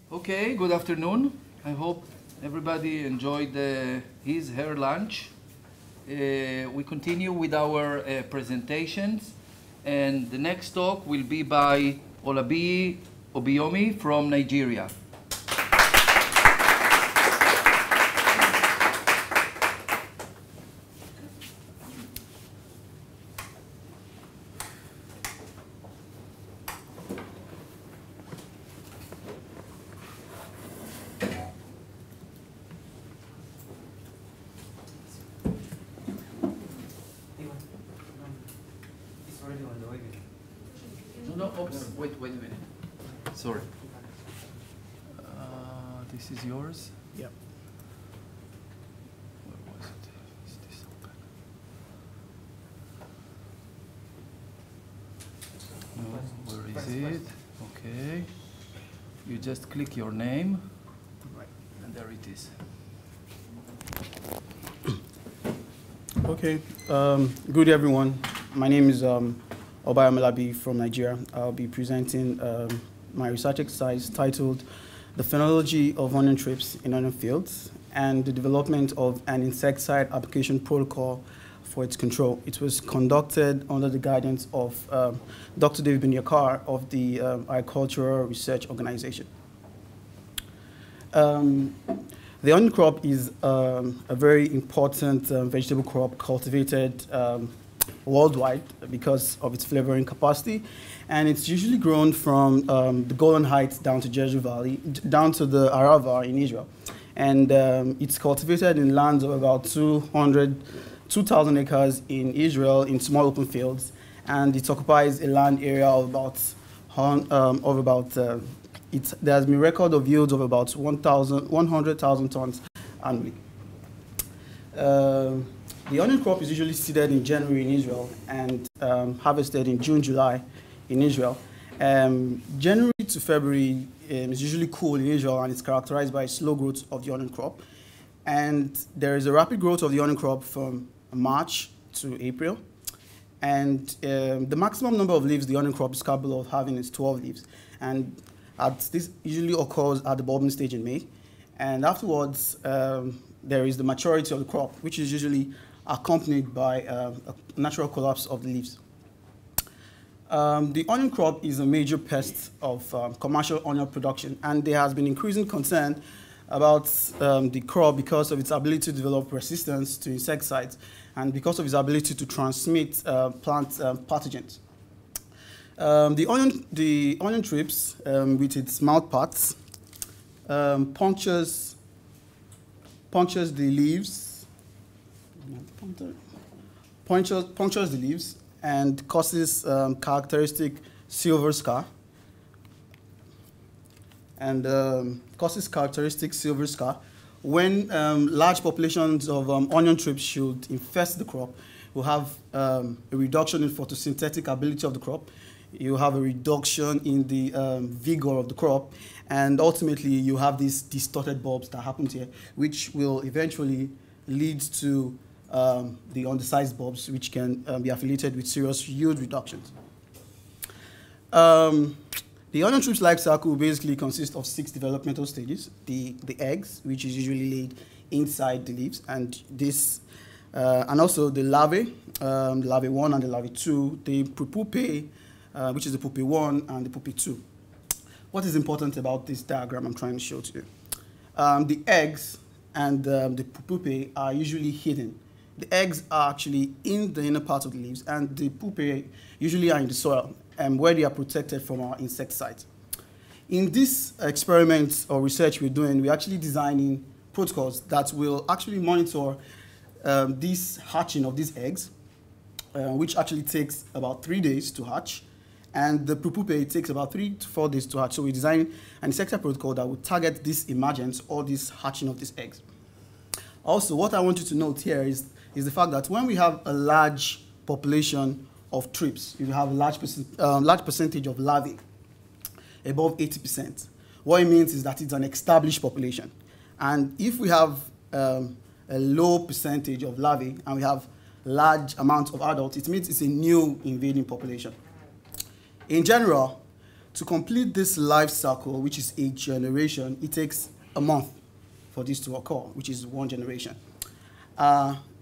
Okay, good afternoon. I hope everybody enjoyed her lunch. We continue with our presentations, and the next talk will be by Olabiyi Obayomi from Nigeria. Wait a minute. Sorry. This is yours? Yep. Where was it? Is this open? No, where is it? Okay. You just click your name. Right. And there it is. Okay. Good everyone. My name is Olabiyi from Nigeria. I'll be presenting my research exercise titled The Phenology of Onion Thrips in Onion Fields and the Development of an Insecticide Application Protocol for its Control. It was conducted under the guidance of Dr. David Binyakar of the Agricultural Research Organization. The onion crop is a very important vegetable crop cultivated worldwide because of its flavoring capacity, and it's usually grown from the Golan Heights down to Jeju Valley, down to the Arava in Israel. And it's cultivated in lands of about 2,000 acres in Israel in small open fields, and it occupies a land area of about, there has been record of yields of about 100,000 tons annually. The onion crop is usually seeded in January in Israel and harvested in June, July in Israel. January to February is usually cool in Israel, and it's characterized by slow growth of the onion crop. And there is a rapid growth of the onion crop from March to April. And the maximum number of leaves the onion crop is capable of having is 12 leaves. And this usually occurs at the bulbing stage in May. And afterwards, there is the maturity of the crop, which is usually accompanied by a natural collapse of the leaves. The onion crop is a major pest of commercial onion production, and there has been increasing concern about the crop because of its ability to develop resistance to insecticides and because of its ability to transmit plant pathogens. The onion thrips, with its mouth parts, punctures the leaves, punctures the leaves and causes characteristic silver scar. When large populations of onion thrips should infest the crop, we'll have a reduction in photosynthetic ability of the crop. You have a reduction in the vigor of the crop, and ultimately you have these distorted bulbs that happen here, which will eventually lead to the undersized bulbs, which can be affiliated with serious yield reductions. The onion thrips life cycle basically consists of 6 developmental stages. The eggs, which is usually laid inside the leaves, and this, and also the larvae 1 and the larvae 2, the pupae, which is the pupae 1 and the pupae 2. What is important about this diagram I'm trying to show to you? The eggs and the pupae are usually hidden. The eggs are actually in the inner part of the leaves, and the pupae usually are in the soil, where they are protected from our insecticides. In this experiment or research we're doing, we're actually designing protocols that will actually monitor this hatching of these eggs, which actually takes about 3 days to hatch, and the pupae takes about 3 to 4 days to hatch. So we're designing an insecticide protocol that will target this emergence or this hatching of these eggs. Also, what I want you to note here is the fact that when we have a large population of thrips, you have a large percentage of larvae, above 80%. What it means is that it's an established population. And if we have a low percentage of larvae and we have large amounts of adults, it means it's a new invading population. In general, to complete this life cycle, which is a generation, it takes a month for this to occur, which is 1 generation.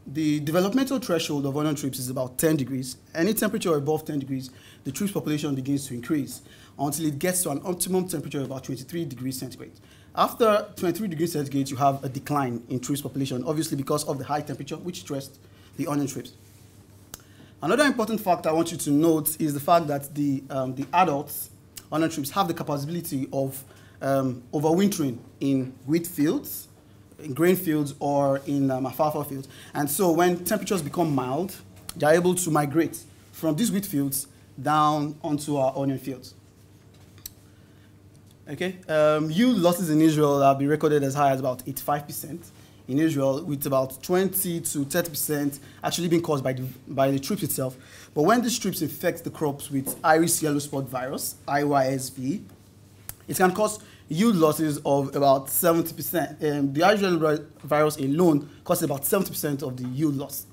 The developmental threshold of onion thrips is about 10 degrees. Any temperature above 10 degrees, the thrips population begins to increase until it gets to an optimum temperature of about 23 degrees centigrade. After 23 degrees centigrade, you have a decline in thrips population, obviously because of the high temperature, which stressed the onion thrips. Another important fact I want you to note is the fact that the adults onion thrips have the capability of overwintering in wheat fields, in grain fields, or in alfalfa fields. And so when temperatures become mild, they're able to migrate from these wheat fields down onto our onion fields. Okay, yield losses in Israel have been recorded as high as about 85% in Israel, with about 20 to 30% actually being caused by the thrips itself. But when these thrips infect the crops with iris yellow spot virus, IYSV, it can cause yield losses of about 70%. The iris yellow virus alone causes about 70% of the yield loss.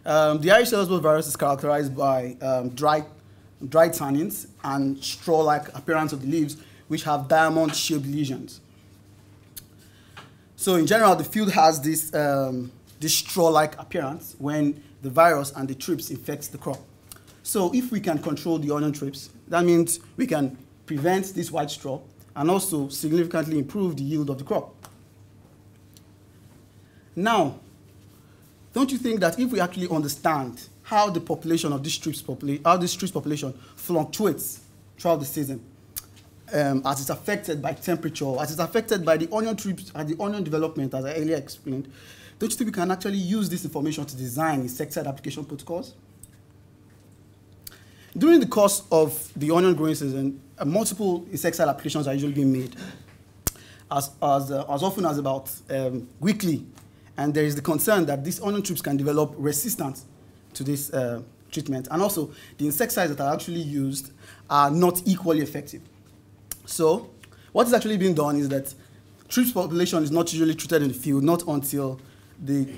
The iris yellow spot virus is characterized by dry tannins and straw-like appearance of the leaves, which have diamond-shaped lesions. So in general, the field has this, this straw-like appearance when the virus and the thrips infects the crop. So if we can control the onion thrips, that means we can prevent this white straw and also significantly improve the yield of the crop. Now, don't you think that if we actually understand how the population of this thrips population fluctuates throughout the season, as it's affected by temperature, as it's affected by the onion thrips and the onion development, as I earlier explained, don't you think we can actually use this information to design insecticide application protocols? During the course of the onion growing season, multiple insecticide applications are usually being made, as often as about weekly. And there is the concern that these onion thrips can develop resistance to this treatment. And also, the insecticides that are actually used are not equally effective. So, what is actually being done is that thrips population is not usually treated in the field, not until there's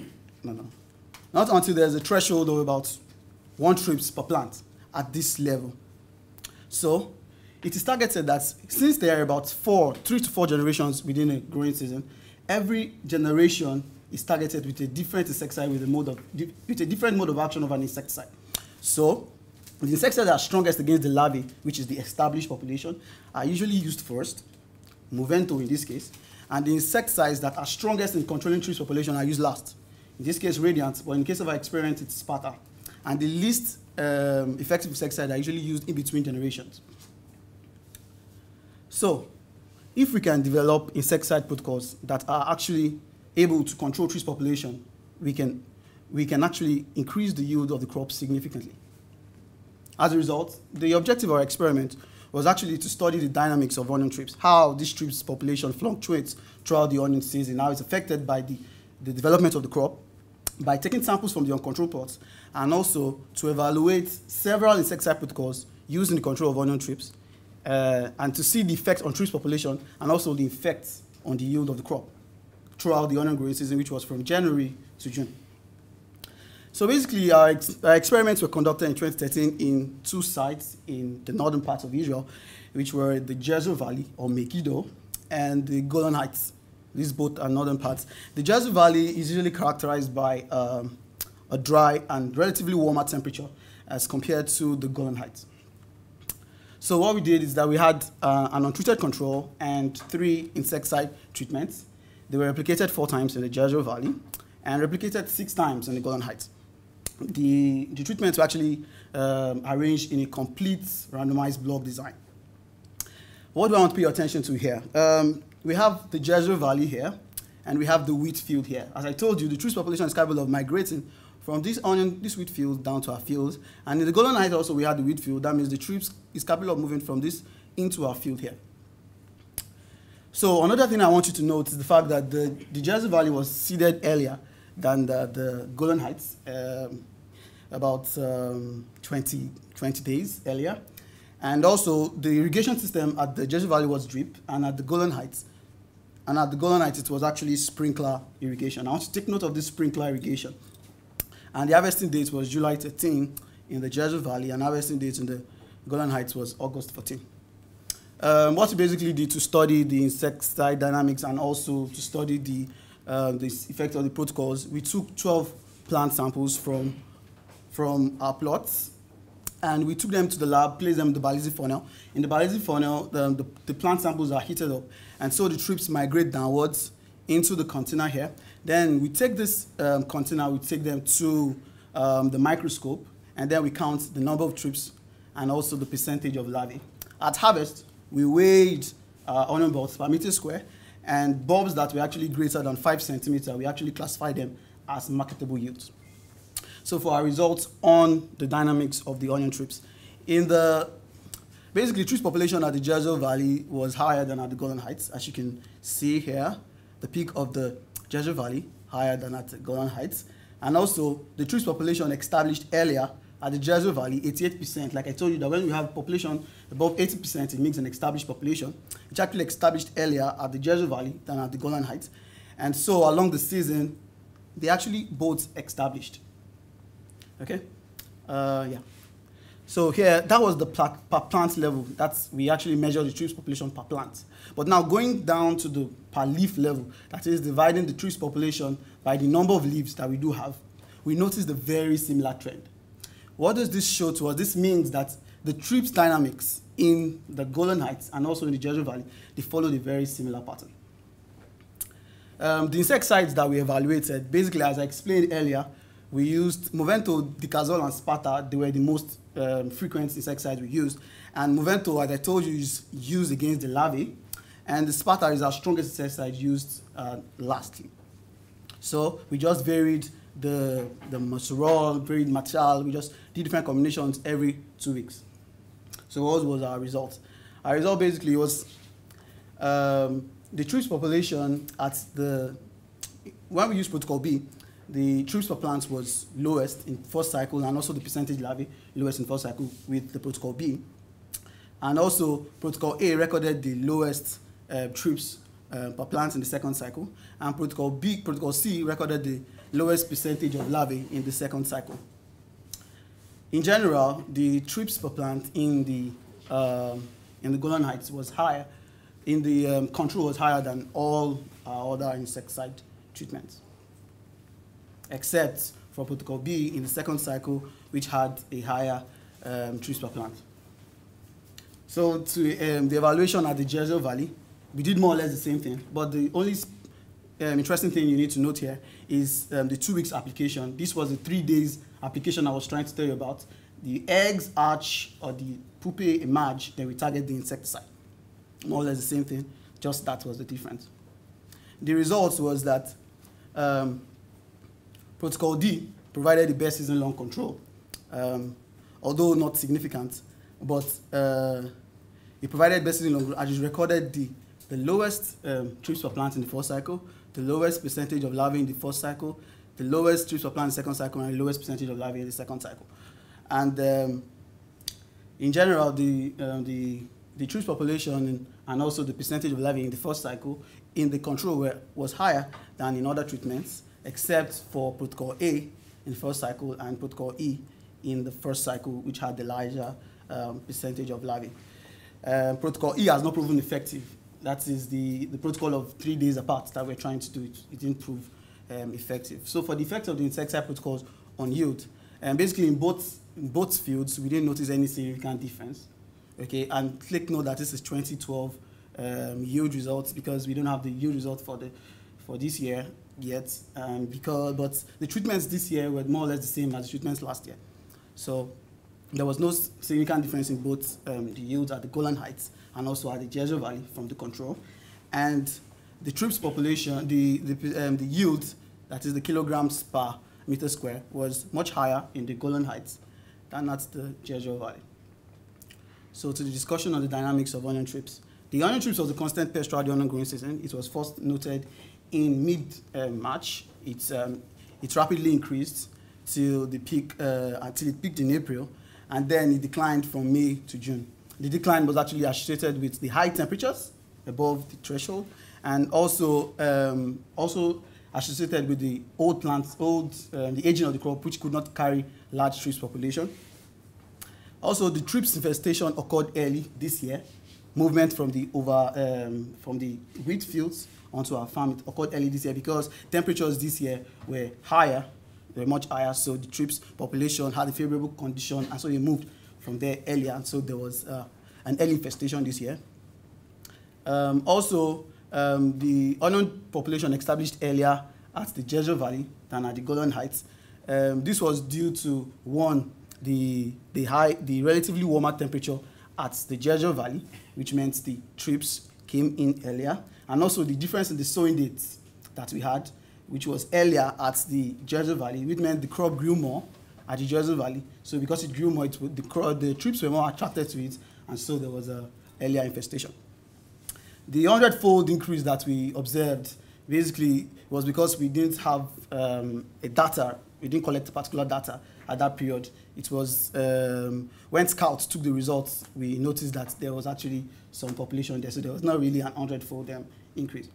a threshold of about 1 thrips per plant at this level. So, it is targeted that since there are about 3 to 4 generations within a growing season, every generation is targeted with a different insecticide with a different mode of action of an insecticide. So, the insecticides that are strongest against the larvae, which is the established population, are usually used first, Movento in this case, and the insecticides that are strongest in controlling thrips population are used last. In this case, Radiant, but in the case of our experiment, it's Sparta. And the least effective insecticides are usually used in between generations. So, if we can develop insecticide protocols that are actually able to control thrips population, we can actually increase the yield of the crop significantly. As a result, the objective of our experiment was actually to study the dynamics of onion thrips, how this thrips population fluctuates throughout the onion season, how it's affected by the development of the crop, by taking samples from the uncontrolled plots, and also to evaluate several insecticide protocols used in the control of onion thrips, and to see the effect on thrips population and also the effects on the yield of the crop throughout the onion growing season, which was from January to June. So basically, our experiments were conducted in 2013 in 2 sites in the northern parts of Israel, which were the Jezer Valley, or Megiddo, and the Golan Heights. These both are northern parts. The Jezer Valley is usually characterized by a dry and relatively warmer temperature as compared to the Golan Heights. So what we did is that we had an untreated control and 3 insecticide treatments. They were replicated 4 times in the Jezer Valley and replicated 6 times in the Golan Heights. The treatments were actually arranged in a complete randomized block design. What do I want to pay attention to here? We have the Jezer Valley here, and we have the wheat field here. As I told you, the thrips population is capable of migrating from this wheat field down to our field. And in the Golan Heights also, we have the wheat field. That means the thrips is capable of moving from this into our field here. So another thing I want you to note is the fact that the Jezer Valley was seeded earlier than the Golan Heights, about 20 days earlier. And also, the irrigation system at the Jezer Valley was drip, and at the Golan Heights, it was actually sprinkler irrigation. I want to take note of this sprinkler irrigation. And the harvesting date was July 13 in the Jezer Valley, and harvesting date in the Golan Heights was August 14. What we basically did to study the insecticide dynamics and also to study the effect of the protocols, we took 12 plant samples from our plots, and we took them to the lab, placed them in the ballistic funnel. In the ballistic funnel, the plant samples are heated up, and so the thrips migrate downwards into the container here. Then we take this container, we take them to the microscope, and then we count the number of thrips and also the percentage of larvae. At harvest, we weighed onion bulbs per meter square, and bulbs that were actually greater than 5 centimeters, we actually classified them as marketable yields. So for our results on the dynamics of the onion thrips, basically thrips population at the Jezo Valley was higher than at the Golan Heights. As you can see here, the peak of the Jezo Valley higher than at the Golan Heights. And also the thrips population established earlier at the Jezo Valley, 88%. Like I told you that when we have population above 80%, it makes an established population. It's actually established earlier at the Jezo Valley than at the Golan Heights. And so along the season, they actually both established. Okay? Yeah. So here, that was the per plant level. We actually measured the thrips population per plant. But now going down to the per leaf level, that is dividing the thrips population by the number of leaves that we do have, we noticed a very similar trend. What does this show to us? This means that the thrips dynamics in the Golan Heights and also in the Jezo Valley, they followed a very similar pattern. The insecticides that we evaluated, basically, as I explained earlier, we used Movento, Dicazole, and Sparta. They were the most frequent insecticides we used. And Movento, as I told you, is used against the larvae. And the Sparta is our strongest insecticide used lastly. So we just varied the Mosurol, varied Machal. We just did different combinations every 2 weeks. So what was our result? Our result basically was the thrips population when we used protocol B, the thrips per plant was lowest in first cycle, and also the percentage larvae lowest in first cycle with the protocol B. And also protocol A recorded the lowest thrips per plant in the second cycle, and protocol C recorded the lowest percentage of larvae in the second cycle. In general, the thrips per plant in the Golan Heights was higher, in the control was higher than all our other insecticide treatments, except for protocol B in the second cycle, which had a higher thrips per plant. So to the evaluation at the Jezo Valley, we did more or less the same thing, but the only interesting thing you need to note here is the 2 weeks application. This was the 3 days application I was trying to tell you about. The eggs arch or the pupae emerge, then we target the insecticide. More or less the same thing, just that was the difference. The results was that protocol D provided the best season-long control, although not significant, but it provided best season-long, and it recorded the lowest thrips per plant in the first cycle, the lowest percentage of larvae in the first cycle, the lowest thrips per plant in the second cycle, and the lowest percentage of larvae in the second cycle. And in general, the thrips population and also the percentage of larvae in the first cycle in the control was higher than in other treatments, except for protocol A in the first cycle and protocol E in the first cycle, which had the larger percentage of larvae. Protocol E has not proven effective. That is the protocol of 3 days apart that we're trying to do. It didn't prove effective. So for the effect of the insecticide protocols on yield, basically in both fields, we didn't notice any significant difference. Okay, and click note that this is 2012 yield results, because we don't have the yield result for this year yet. But the treatments this year were more or less the same as the treatments last year. So there was no significant difference in both the yields at the Golan Heights and also at the Jezo Valley from the control. And the thrips population, the yield, that is the kilograms per meter square, was much higher in the Golan Heights than at the Jezo Valley. So to the discussion on the dynamics of onion thrips. The onion thrips was a constant pest throughout the onion growing season. It was first noted in mid-March. It rapidly increased till the peak, until it peaked in April, and then it declined from May to June. The decline was actually associated with the high temperatures above the threshold, and also associated with the old plants, the aging of the crop, which could not carry large thrips population. Also, the THRIPS infestation occurred early this year. Movement from the wheat fields onto our farm, it occurred early this year because temperatures this year were higher, they were much higher, so the THRIPS population had a favorable condition, and so they moved from there earlier, and so there was an early infestation this year. The onion population established earlier at the Jeju Valley than at the Golden Heights. This was due to, one, the relatively warmer temperature at the Jeju Valley, which meant the THRIPS came in earlier, and also the difference in the sowing dates that we had, which was earlier at the Jeju Valley, which meant the crop grew more at the Jeju Valley. So because it grew more, the THRIPS were more attracted to it, and so there was an earlier infestation. The 100-fold increase that we observed basically was because we didn't have we didn't collect particular data at that period. It was when scouts took the results, we noticed that there was actually some population there, so there was not really an 100-fold increase.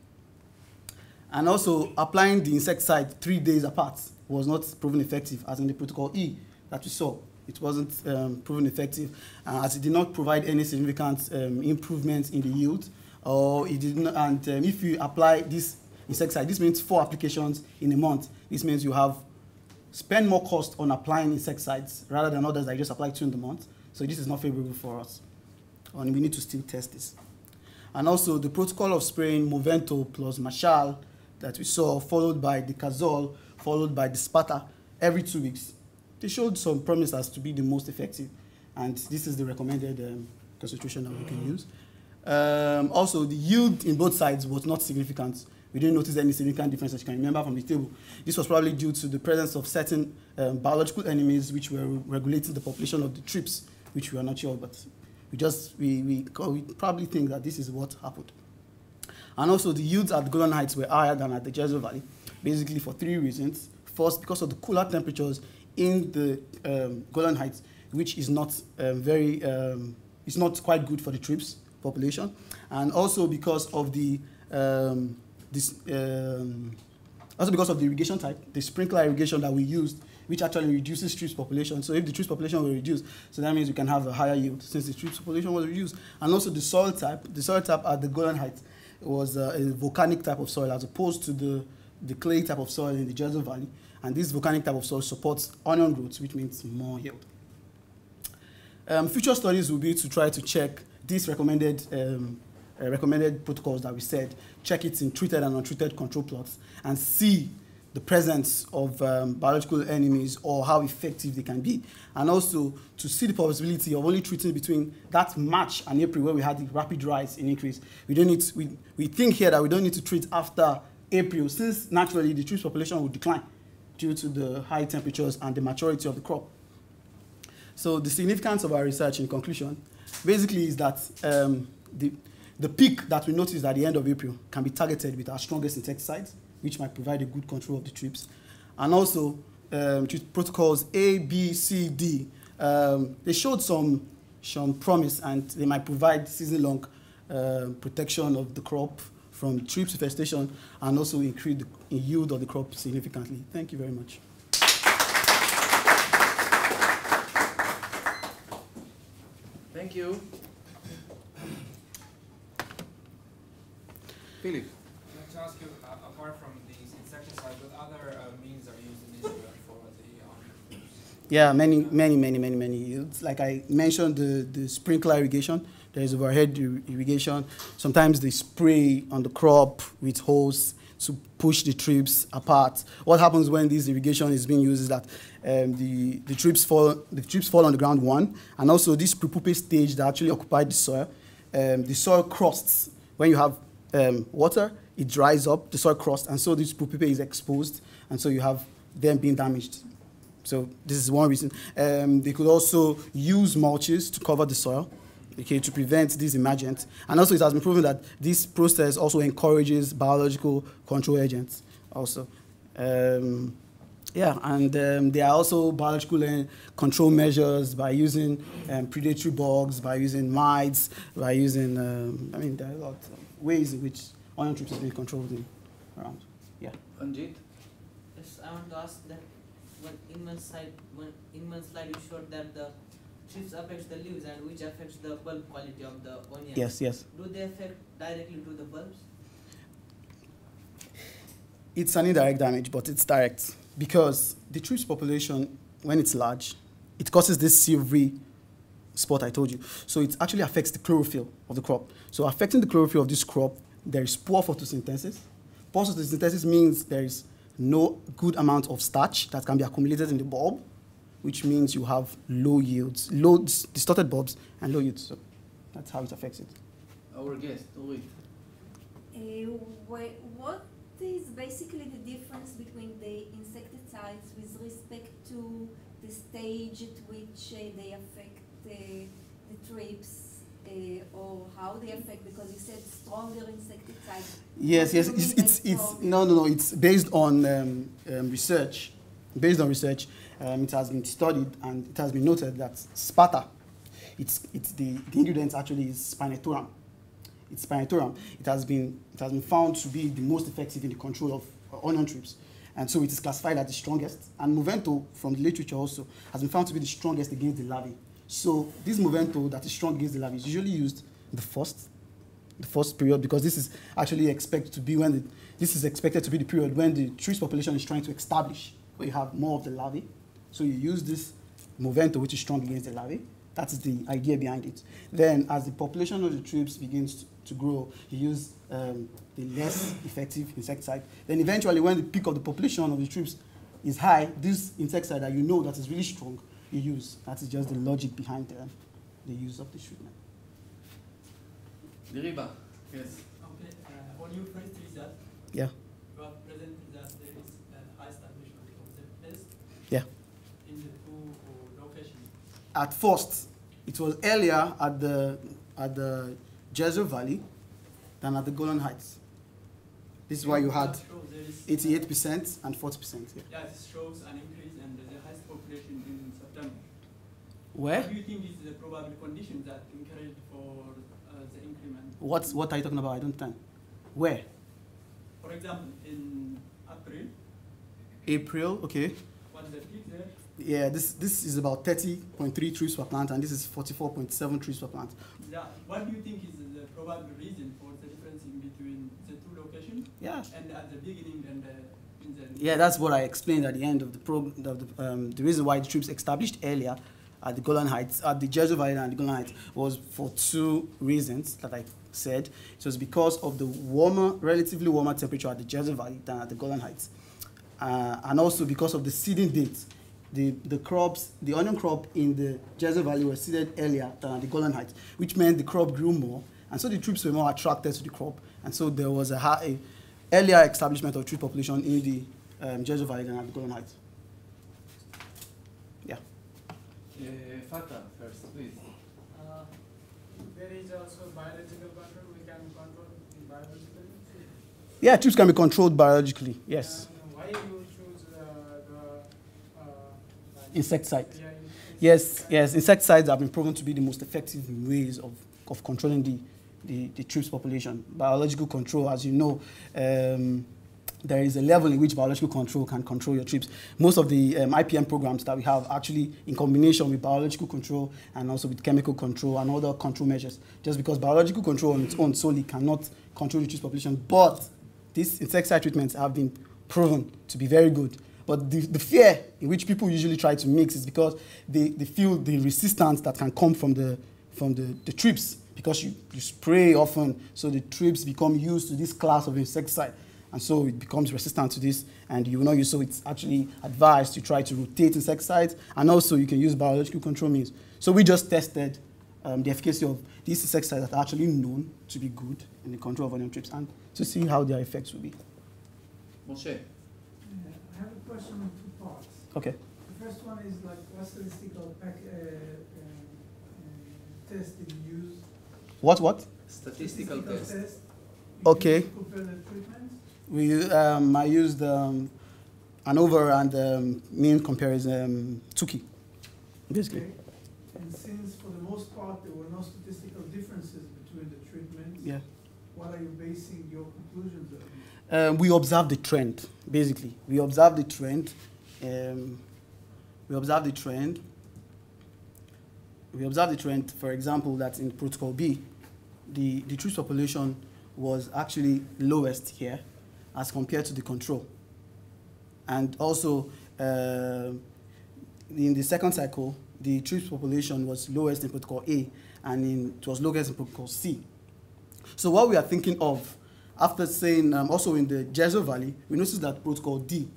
And also, applying the insecticide 3 days apart was not proven effective, as in the protocol E that we saw. It wasn't proven effective, as it did not provide any significant improvements in the yield, or it did not. And if you apply this insecticide, this means 4 applications in a month. This means you have spend more cost on applying insecticides rather than others that you just apply 2 in the month. So this is not favorable for us, and we need to still test this. And also, the protocol of spraying Movento plus Marshall that we saw, followed by the Cazole, followed by the Sparta, every 2 weeks, they showed some promise as to be the most effective, and this is the recommended concentration that we can use. Also, the yield in both sides was not significant. We didn't notice any significant difference, as you can remember from the table. This was probably due to the presence of certain biological enemies which were regulating the population of the THRIPS, which we are not sure, but we probably think that this is what happened. And also, the yields at the Golden Heights were higher than at the Jeju Valley, basically for 3 reasons. First, because of the cooler temperatures in the Golden Heights, which is not it's not quite good for the THRIPS population, and also because of the irrigation type, the sprinkler irrigation that we used, which actually reduces THRIPS population. So if the THRIPS population were reduced, so that means we can have a higher yield since the THRIPS population was reduced. And also the soil type at the Golden Heights was a volcanic type of soil as opposed to the clay type of soil in the Jeju Valley. And this volcanic type of soil supports onion growth, which means more yield. Future studies will be to try to check these recommended protocols that we said, check it in treated and untreated control plots, and see the presence of biological enemies or how effective they can be. And also to see the possibility of only treating between that March and April where we had the rapid rise in increase. We think here that we don't need to treat after April, since naturally the THRIPS population will decline due to the high temperatures and the maturity of the crop. So the significance of our research in conclusion basically is that the peak that we noticed at the end of April can be targeted with our strongest insecticides, which might provide a good control of the THRIPS. And also, protocols A, B, C, D, they showed some promise, and they might provide season-long protection of the crop from THRIPS infestation and also increase the yield of the crop significantly. Thank you very much. Thank you. Philip. I'd like to ask you, apart from these insecticides, what other means are used in Israel for the Yeah, many yields. Like I mentioned, the sprinkler irrigation. There is overhead irrigation. Sometimes they spray on the crop with hose to push the THRIPS apart. What happens when this irrigation is being used is that the THRIPS fall on the ground, one, and also this prepupae stage that actually occupied the soil crusts. When you have water, it dries up, the soil crust, and so this prepupae is exposed, and so you have them being damaged. So this is one reason. They could also use mulches to cover the soil, okay, to prevent this emergence. And also it has been proven that this process also encourages biological control agents also. Yeah, and there are also biological control measures by using predatory bugs, by using mites, by using, there are a lot of ways in which onion THRIPS is being controlled around. Yeah. Anjit? Yes, I want to ask that in one slide you showed that the thrips affects the leaves and which affects the bulb quality of the onions. Yes, yes. Do they affect directly to the bulbs? It's an indirect damage, but it's direct because the thrips population, when it's large, it causes this silvery spot I told you. So it actually affects the chlorophyll of the crop. So affecting the chlorophyll of this crop, there is poor photosynthesis. Poor photosynthesis means there is no good amount of starch that can be accumulated in the bulb, which means you have low yields, distorted bulbs, and low yields. So that's how it affects it. Our guest, Uri. What is basically the difference between the insecticides with respect to the stage at which they affect the thrips, or how they affect? Because you said stronger insecticide. Yes, yes. It's based on research. Based on research, it has been studied and it has been noted that Sparta, the ingredient actually is spinetoram. It's spinetoram. It has been found to be the most effective in the control of onion thrips, and so it is classified as the strongest. And Movento, from the literature also, has been found to be the strongest against the larvae. So this Movento that is strong against the larvae is usually used in the first period, because this is actually expected to be the period when the thrips population is trying to establish, where you have more of the larvae. So you use this Movento, which is strong against the larvae. That is the idea behind it. Then, as the population of the thrips begins to grow, you use the less effective insecticide. Then eventually, when the peak of the population of the thrips is high, this insecticide that you know that is really strong, you use. That is just the logic behind the use of the treatment. Deriba, yes. Okay, on your first result, Yeah. you have presented that there is a high establishment of the pest Yeah. in the two locations. At first, it was earlier at the Jezreel Valley than at the Golan Heights. This is why you had 88% and 40%. Yeah. Yeah, it shows an increase and the highest population in September. Where? What do you think is the probable condition that encouraged for the increment? What are you talking about? I don't understand. Where? For example, in April, okay. what's the peak there? Yeah, this is about 30.3 trees per plant, and this is 44.7 trees per plant. Yeah, what do you think is the probable reason for the difference in between the two locations? Yeah. And at the beginning and in the... Yeah, that's what I explained at the end of the program. The reason why the troops established earlier at the Golan Heights, at the Jezreel Valley and the Golan Heights, was for two reasons that I said. It was because of the relatively warmer temperature at the Jezreel Valley than at the Golan Heights. And also because of the seeding date. The onion crop in the Jezreel Valley was seeded earlier than at the Golan Heights, which meant the crop grew more, and so the troops were more attracted to the crop, and so there was a earlier establishment of tree population in the Jezreel Valley than at the Golan Heights. Yeah. Fatah, first, please. There is also biological control. We can control biologically. Yeah, troops can be controlled biologically. Yes. Why you choose the Insecticide. Yeah, Yes, insecticides have been proven to be the most effective ways of controlling the thrips population. Biological control, as you know, there is a level in which biological control can control your thrips. Most of the IPM programs that we have actually in combination with biological control and also with chemical control and other control measures, just because biological control on its own solely cannot control the thrips population. But these insecticide treatments have been proven to be very good. But the fear in which people usually try to mix is because they feel the resistance that can come from the thrips, because you spray often, so the thrips become used to this class of insecticide. And so it becomes resistant to this, and you will not use. So it's actually advised to try to rotate insecticides, and also you can use biological control means. So we just tested the efficacy of these insecticides that are actually known to be good in the control of onion thrips, and to see how their effects will be. Moshe. I have a question in two parts. Okay. The first one is like, what statistical test did you use? What? Statistical test. Okay. Compare the treatments? I used an over and mean comparison Tukey, basically. Okay. And since for the most part there were no statistical differences between the treatments, Yeah. what are you basing your conclusions on? We observed the trend, basically. We observed the trend. we observed the trend, for example, that in protocol B, the THRIPS population was actually lowest here as compared to the control. And also, in the second cycle, the THRIPS population was lowest in protocol A, and it was lowest in protocol C. So what we are thinking of, after saying, also in the Jezo Valley, we noticed that protocol D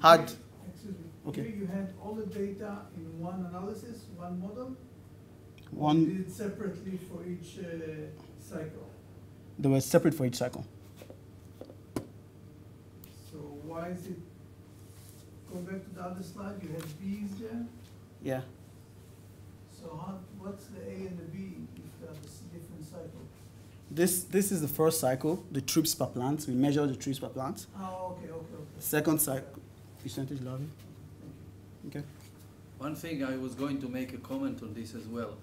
had... Excuse me. Okay. Here you had all the data in one analysis, one model? One, You did it separately for each cycle. they were separate for each cycle. So why is it, go back to the other slide, you had B's there? Yeah. So what's the A and the B if they are different cycle? This is the first cycle, the THRIPS per plant. We measure the THRIPS per plant. Oh, okay. Second cycle, percentage larvae. Okay. One thing I was going to make a comment on this as well.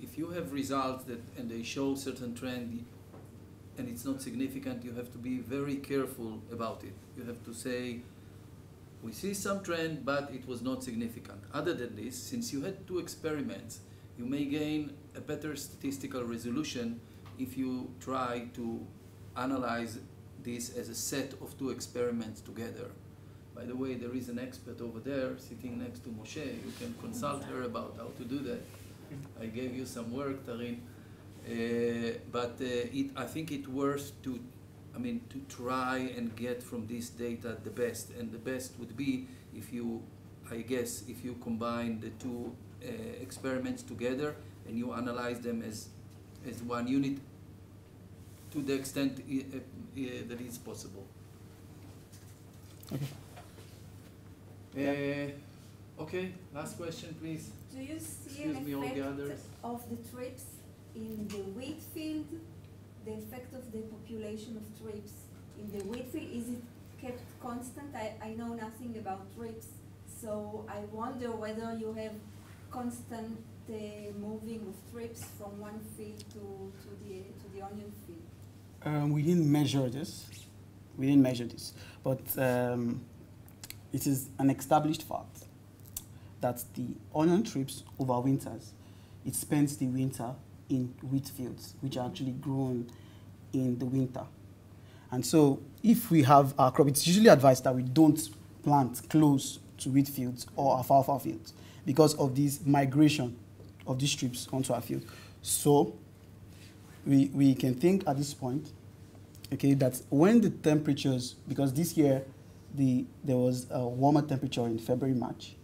If you have results that and they show certain trend and it's not significant, you have to be very careful about it. You have to say, we see some trend, but it was not significant. Other than this, since you had 2 experiments, you may gain a better statistical resolution if you try to analyze this as a set of 2 experiments together. By the way, there is an expert over there sitting next to Moshe. You can consult her about how to do that. I gave you some work, Tarin. I think it's worth to try and get from this data the best. And the best would be if you, if you combine the 2 experiments together and you analyze them as one unit to the extent that is possible. Okay. Okay, last question, please. Do you see Excuse an me, all the effect others. of the THRIPS in the wheat field? The effect of the population of THRIPS in the wheat field, is it kept constant? I know nothing about THRIPS, so I wonder whether you have constant moving of THRIPS from one field to the onion field. We didn't measure this. But it is an established fact that the onion THRIPS overwinters. It spends the winter in wheat fields, which are actually grown in the winter. And so if we have our crop, it's usually advised that we don't plant close to wheat fields or alfalfa fields because of this migration of these THRIPS onto our field. So we can think at this point, okay, that when the temperatures, because this year there was a warmer temperature in February, March.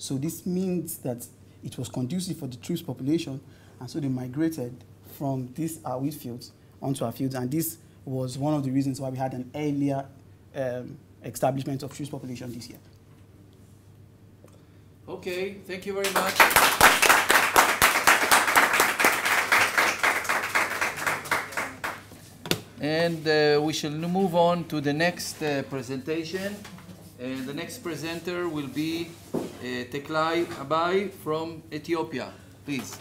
So this means that it was conducive for the THRIPS population, and so they migrated from these wheat fields onto our fields, and this was one of the reasons why we had an earlier establishment of THRIPS population this year. Okay, thank you very much. And we shall move on to the next presentation. The next presenter will be Teklay Abay from Ethiopia. Please.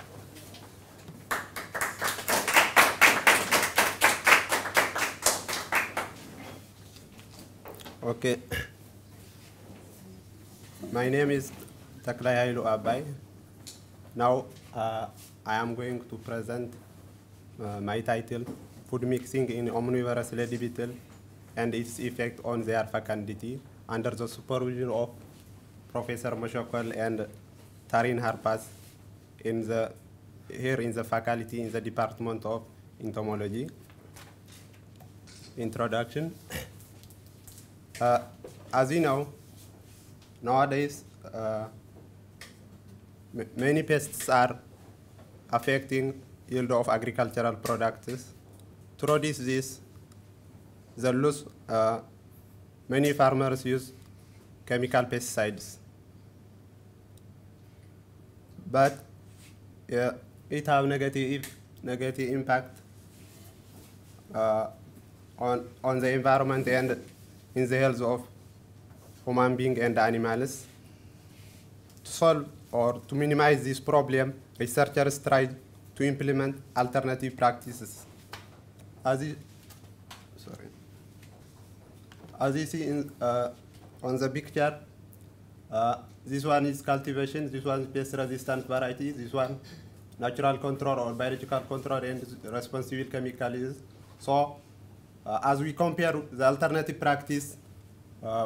Okay. My name is Teklay Abay. Now I am going to present my title, Food Mixing in Omnivorous Lady Beetle and its Effect on their Fecundity, under the supervision of Professor Moshokol and Tarin Harpas here in the faculty in the Department of Entomology. Introduction. As you know, nowadays many pests are affecting yield of agricultural products. To reduce this, many farmers use chemical pesticides. But it has negative impact on the environment and in the health of human beings and animals. To solve or to minimize this problem, researchers tried to implement alternative practices. As you see on the picture, This one is cultivation, this one is pest-resistant varieties, this one natural control or biological control and responsible chemical use. So as we compare the alternative practice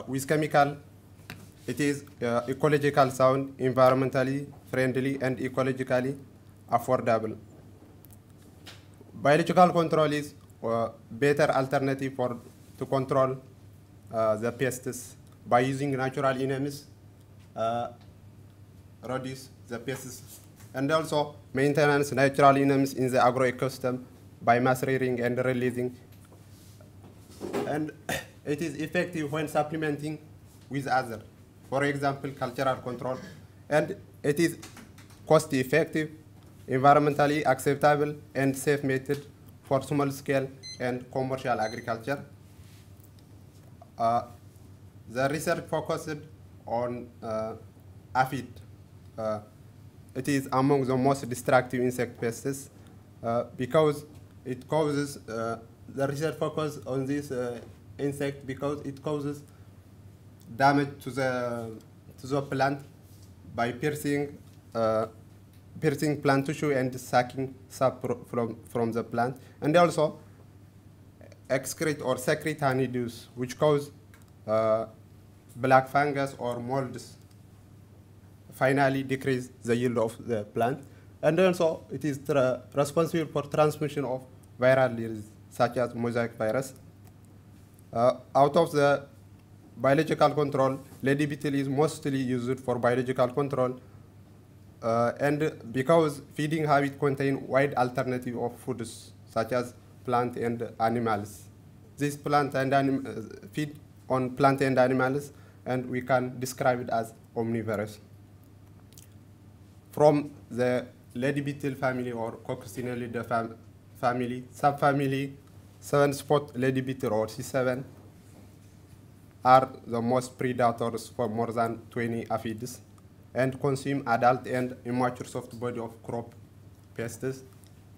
with chemical, it is ecological sound, environmentally friendly, and ecologically affordable. Biological control is better alternative to control the pests by using natural enemies, reduce the pests, and also maintenance natural enemies in the agroecosystem by mass rearing and releasing. And it is effective when supplementing with other, for example, cultural control. And it is cost effective, environmentally acceptable, and safe method for small scale and commercial agriculture. The research focused on aphid. It is among the most destructive insect pests because it causes, the research focus on this insect because it causes damage to the plant by piercing plant tissue and sucking sap from the plant, and also excrete or secrete honeydews, which cause black fungus or molds, finally decrease the yield of the plant. And also it is responsible for transmission of viral diseases such as mosaic virus. Out of the biological control, lady beetle is mostly used for biological control, and because feeding habits contain wide alternative of foods such as plant and animals. This plant and feed on plant and animals, and we can describe it as omnivorous. From the lady beetle family or Coccinellidae family, subfamily 7-spot lady beetle or C7 are the most predators for more than 20 aphids and consume adult and immature soft body of crop pests.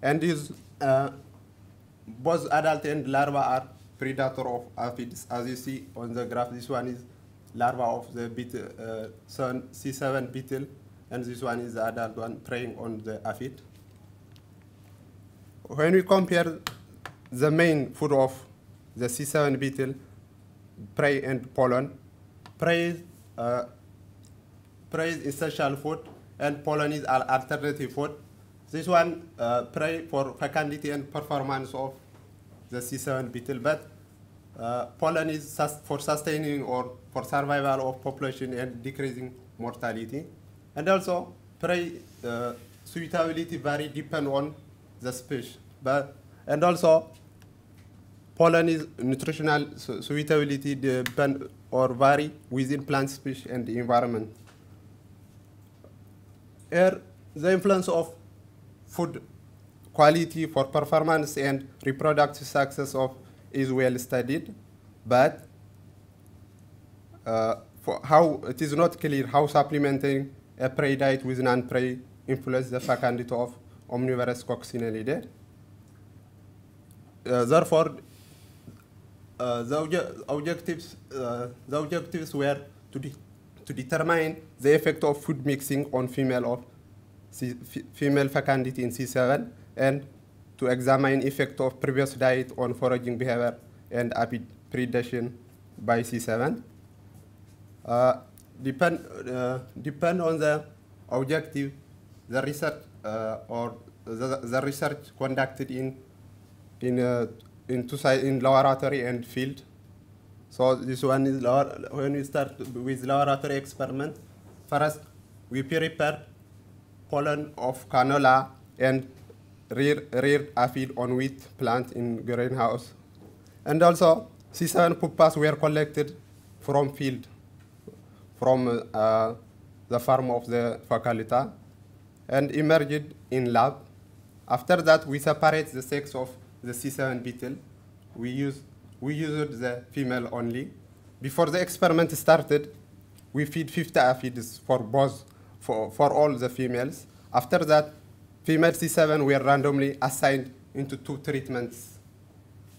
And is both adult and larva are predator of aphids. As you see on the graph, this one is larva of the beetle, C7 beetle, and this one is the adult one preying on the aphid. When we compare the main food of the C7 beetle, prey and pollen, prey is essential food and pollen is an alternative food. This one prey for fecundity and performance of the C7 beetle, but pollen is for sustaining or for survival of population and decreasing mortality. And also prey suitability vary depend on the species, and also pollen is nutritional suitability depend or vary within plant species and the environment. Here, the influence of food quality for performance and reproductive success of is well studied, but for how it is not clear how supplementing a prey diet with non-prey influence the fecundity of omnivorouscoccinellidae. Therefore, the objectives were to determine the effect of food mixing on female fecundity in C7 and to examine effect of previous diet on foraging behavior and aphid predation by C7. Depend on the objective, the research or the research conducted in laboratory and field. So this one is when we start with laboratory experiment. First, we prepare pollen of canola and reared aphid on wheat plant in greenhouse. And also, C7 pupas were collected from field, from the farm of the faculty, and emerged in lab. After that, we separate the sex of the C7 beetle. We used the female only. Before the experiment started, we feed 50 aphids for all the females. After that, female C7 were randomly assigned into 2 treatments.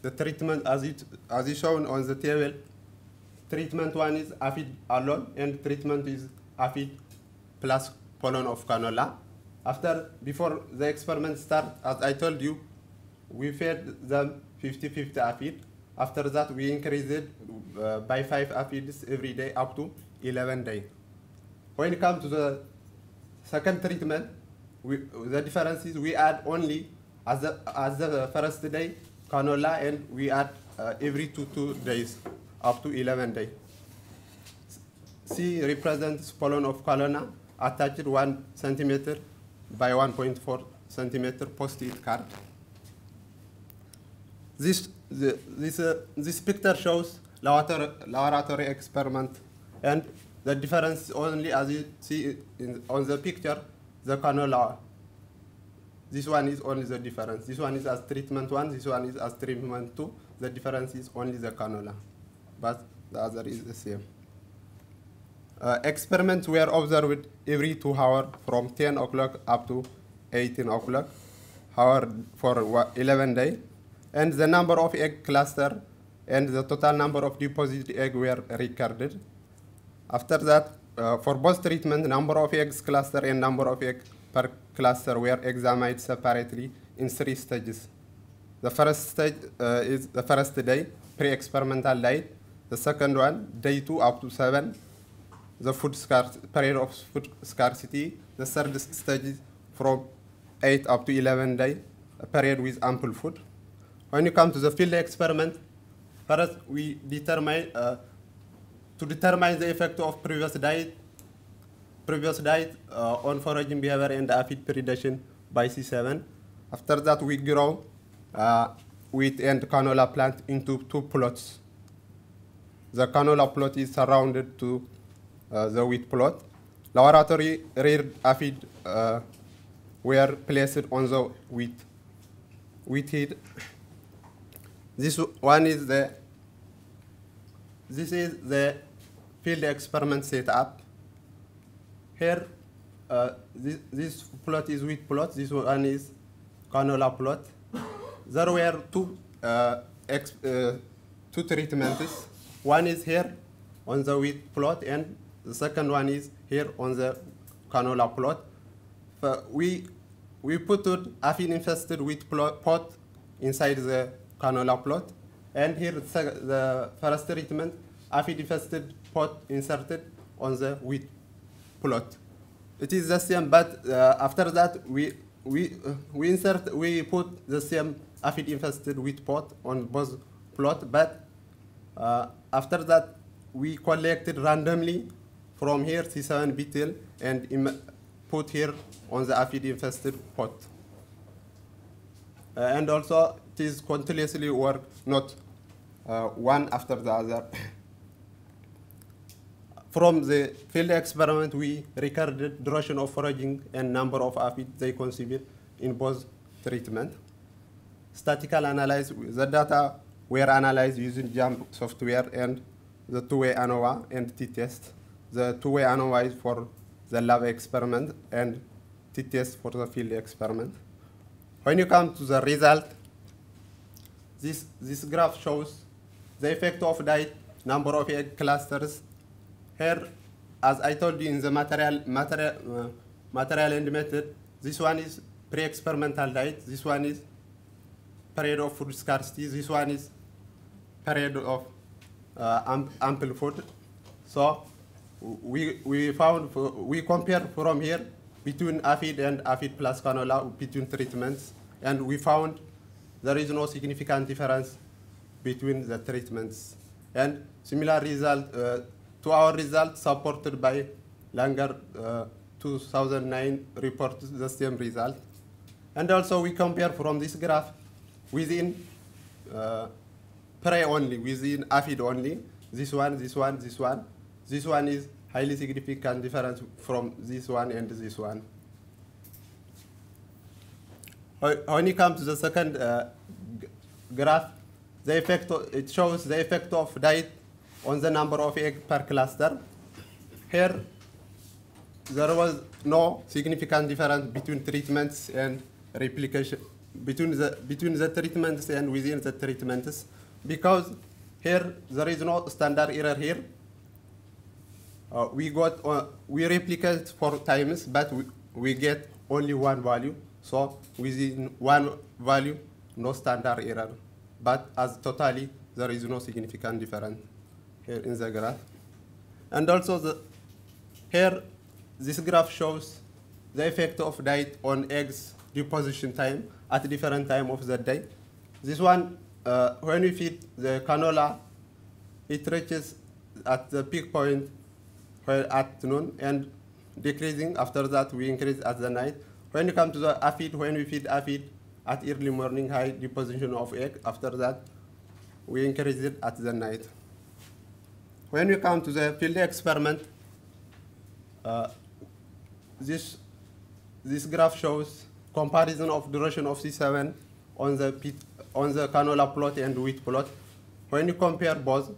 The treatment, as is shown on the table, treatment one is aphid alone, and treatment is aphid plus pollen of canola. Before the experiment start, as I told you, we fed them 50-50 aphid. After that, we increased it by 5 aphids every day up to 11 days. When it comes to the second treatment, the difference is we add only as the first day canola, and we add every 2 days up to 11 days. C represents pollen of canola attached 1 centimeter by 1.4 centimeter post-it card. This picture shows laboratory experiment, and the difference only, as you see on the picture, the canola. This one is only the difference. This one is as treatment 1, this one is as treatment 2. The difference is only the canola, but the other is the same. Experiments were observed every 2 hours from 10 o'clock up to 18 o'clock for 11 days. And the number of egg cluster and the total number of deposited egg were recorded. After that, for both treatment, number of eggs cluster and number of egg per cluster were examined separately in 3 stages. The first stage is the first day, pre-experimental diet. The second one, day 2 up to 7, the period of food scarcity. The third stage is from 8 up to 11 days, a period with ample food. When you come to the field experiment, first we determine to determine the effect of previous diet on foraging behavior and aphid predation by C7. After that, we grow wheat and canola plant into 2 plots. The canola plot is surrounded to the wheat plot. Laboratory reared aphid were placed on the wheat head. This is the field experiment setup. Here, this plot is wheat plot. This one is canola plot. There were 2 treatments. One is here on the wheat plot, and the second one is here on the canola plot. We put aphid-infested wheat pot inside the canola plot, and here the first treatment, aphid-infested pot inserted on the wheat plot. It is the same, but after that we put the same aphid-infested wheat pot on both plot, but after that we collected randomly from here C7 beetle and put here on the aphid-infested pot. And also it is continuously work, not one after the other. From the field experiment, we recorded duration of foraging and number of aphids they consumed in both treatment. Statistical analysis, the data were analyzed using JAMP software and the 2-way ANOVA and t-test. The 2-way ANOVA is for the lab experiment and t-test for the field experiment. When you come to the result, this graph shows the effect of diet, number of egg clusters. Here, as I told you in the material and method, this one is pre-experimental diet, this one is period of food scarcity, this one is period of ample food. So we compare from here between aphid and aphid plus canola between treatments, and we found there is no significant difference between the treatments. And similar result to our result supported by Langer 2009 reported the same result. And also we compare from this graph within prey only, within aphid only, this one, this one, this one. This one is highly significant difference from this one and this one. When it comes to the second graph, the effect it shows the effect of diet on the number of eggs per cluster. Here, there was no significant difference between treatments and replication, between the treatments and within the treatments, because here there is no standard error here. We replicate 4 times, but we get only one value. So within one value, no standard error. But as totally, there is no significant difference here in the graph. And also here, this graph shows the effect of diet on eggs deposition time at different time of the day. This one, when we feed the canola, it reaches at the peak point at noon and decreasing. After that, we increase at the night. When you come to the aphid, when we feed aphid at early morning, high deposition of egg. After that, we increase it at the night. When we come to the field experiment, this graph shows comparison of duration of C7 on the canola plot and wheat plot. When you compare both,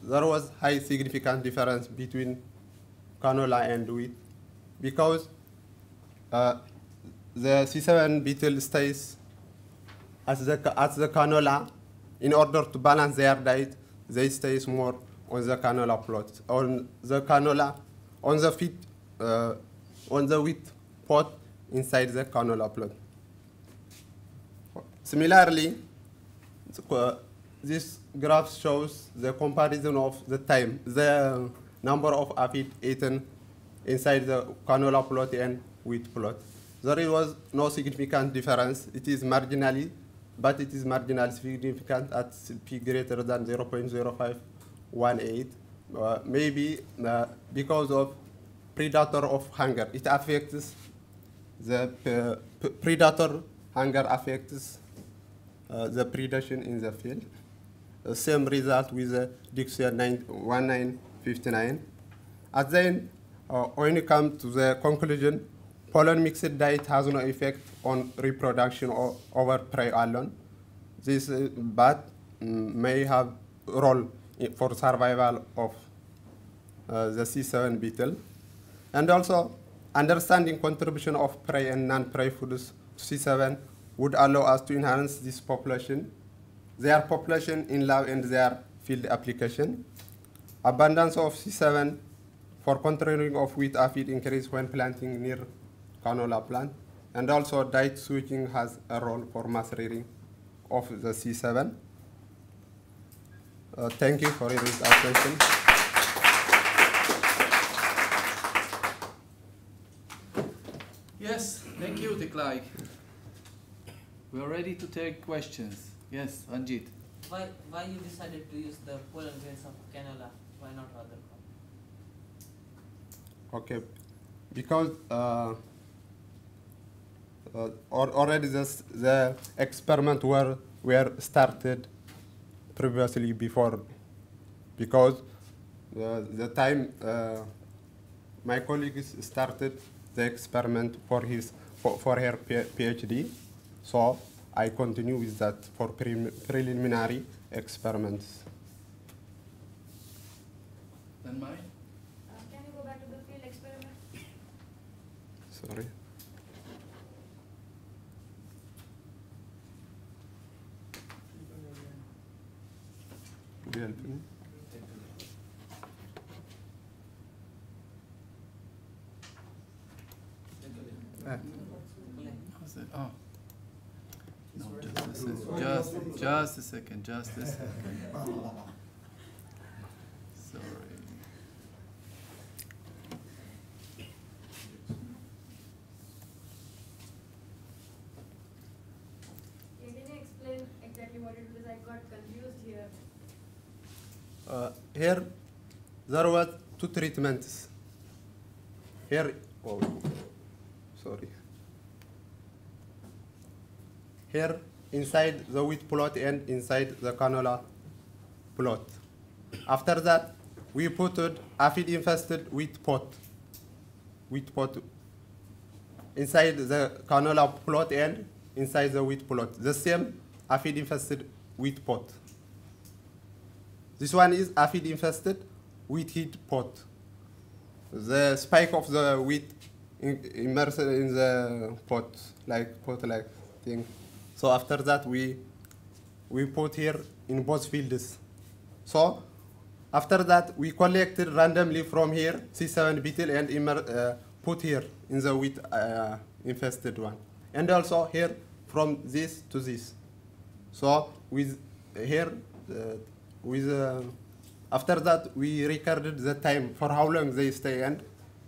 there was high significant difference between canola and wheat because the C7 beetle stays at the canola. In order to balance their diet, they stay more on the canola plot. On the canola, on the wheat pot inside the canola plot. Similarly, this graph shows the comparison of the time, the number of aphid eaten inside the canola plot and wheat plot. There was no significant difference. It is marginally, but it is marginally significant at p greater than 0.0518. Maybe because of predator of hunger. It affects the predator hunger affects the predation in the field. Same result with the Dixia 1959. At the end, when you come to the conclusion, pollen mixed diet has no effect on reproduction over prey alone. This but may have role for survival of the C7 beetle. And also, understanding contribution of prey and non-prey foods to C7 would allow us to enhance this population, their population in lab and their field application. Abundance of C7 for controlling of wheat aphid increase when planting near canola plant. And also diet switching has a role for mass rearing of the C7. Thank you for your attention. Yes, thank you, Teklay. We are ready to take questions. Yes, Ranjit. Why you decided to use the pollen grains of canola? Why not other crop? Okay, because already the experiment were started previously before, because the time my colleagues started the experiment for her PhD, so I continue with that for preliminary experiments. Tanmayee? Can you go back to the field experiment? Sorry. Could you help me? Oh. No, just a second. Sorry. Can you explain exactly what it was? I got confused here. Here, there was 2 treatments. Here, oh, sorry. Here, inside the wheat plot and inside the canola plot. After that, we put aphid-infested wheat pot inside the canola plot and inside the wheat plot. The same aphid-infested wheat pot. This one is aphid-infested wheat heat pot. The spike of the wheat immersed in the pot like thing. So after that, we put here in both fields So after that, we collected randomly from here C7 beetle and put here in the wheat infested one. And also here from this to this. So with here, after that, we recorded the time for how long they stay and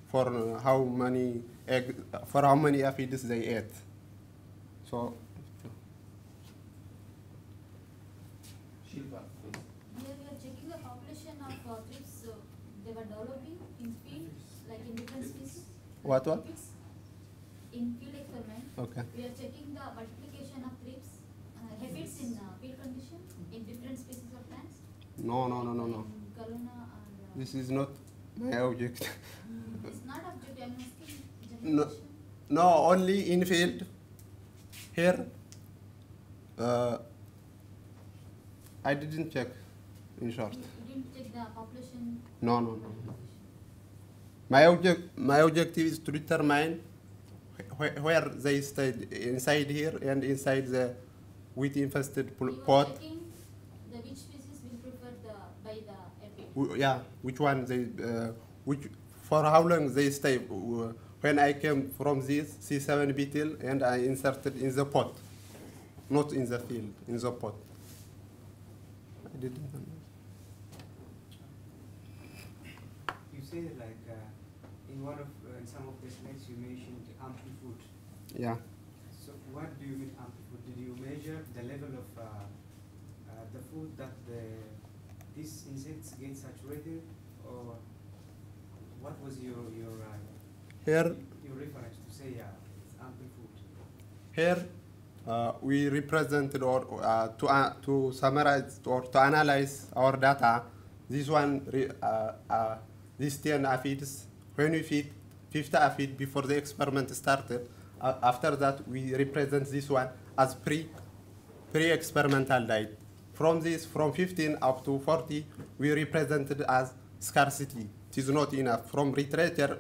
for how many aphids they ate. So. Shilpa, please. Here we are checking the population of thrips. They were developing in field, like in different species. What? In field experiment. Okay. We are checking the multiplication of thrips, aphids in field condition in different species of plants. No. Galuna or, This is not my object. it's not object. I'm asking No, generalization. no, only in field. Here, I didn't check. In short, You didn't check the population. no. My objective is to determine where they stayed, inside here and inside the wheat infested You were pot. checking the which species will prefer by the aphid. Yeah, which one for how long they stay. When I came from this C7 beetle and I inserted in the pot, not in the field, in the pot. I didn't understand. You say like in some of the slides you mentioned amplitude. Yeah. So what do you mean amplitude? Did you measure the level of the food that these insects get saturated, or what was your reference to say it's amplitude? Here we represented or to summarize or to analyze our data. This one, these 10 aphids, when we feed 50 aphids before the experiment started, after that we represent this one as pre-experimental diet. From 15 up to 40, we represented as scarcity. It is not enough. From literature,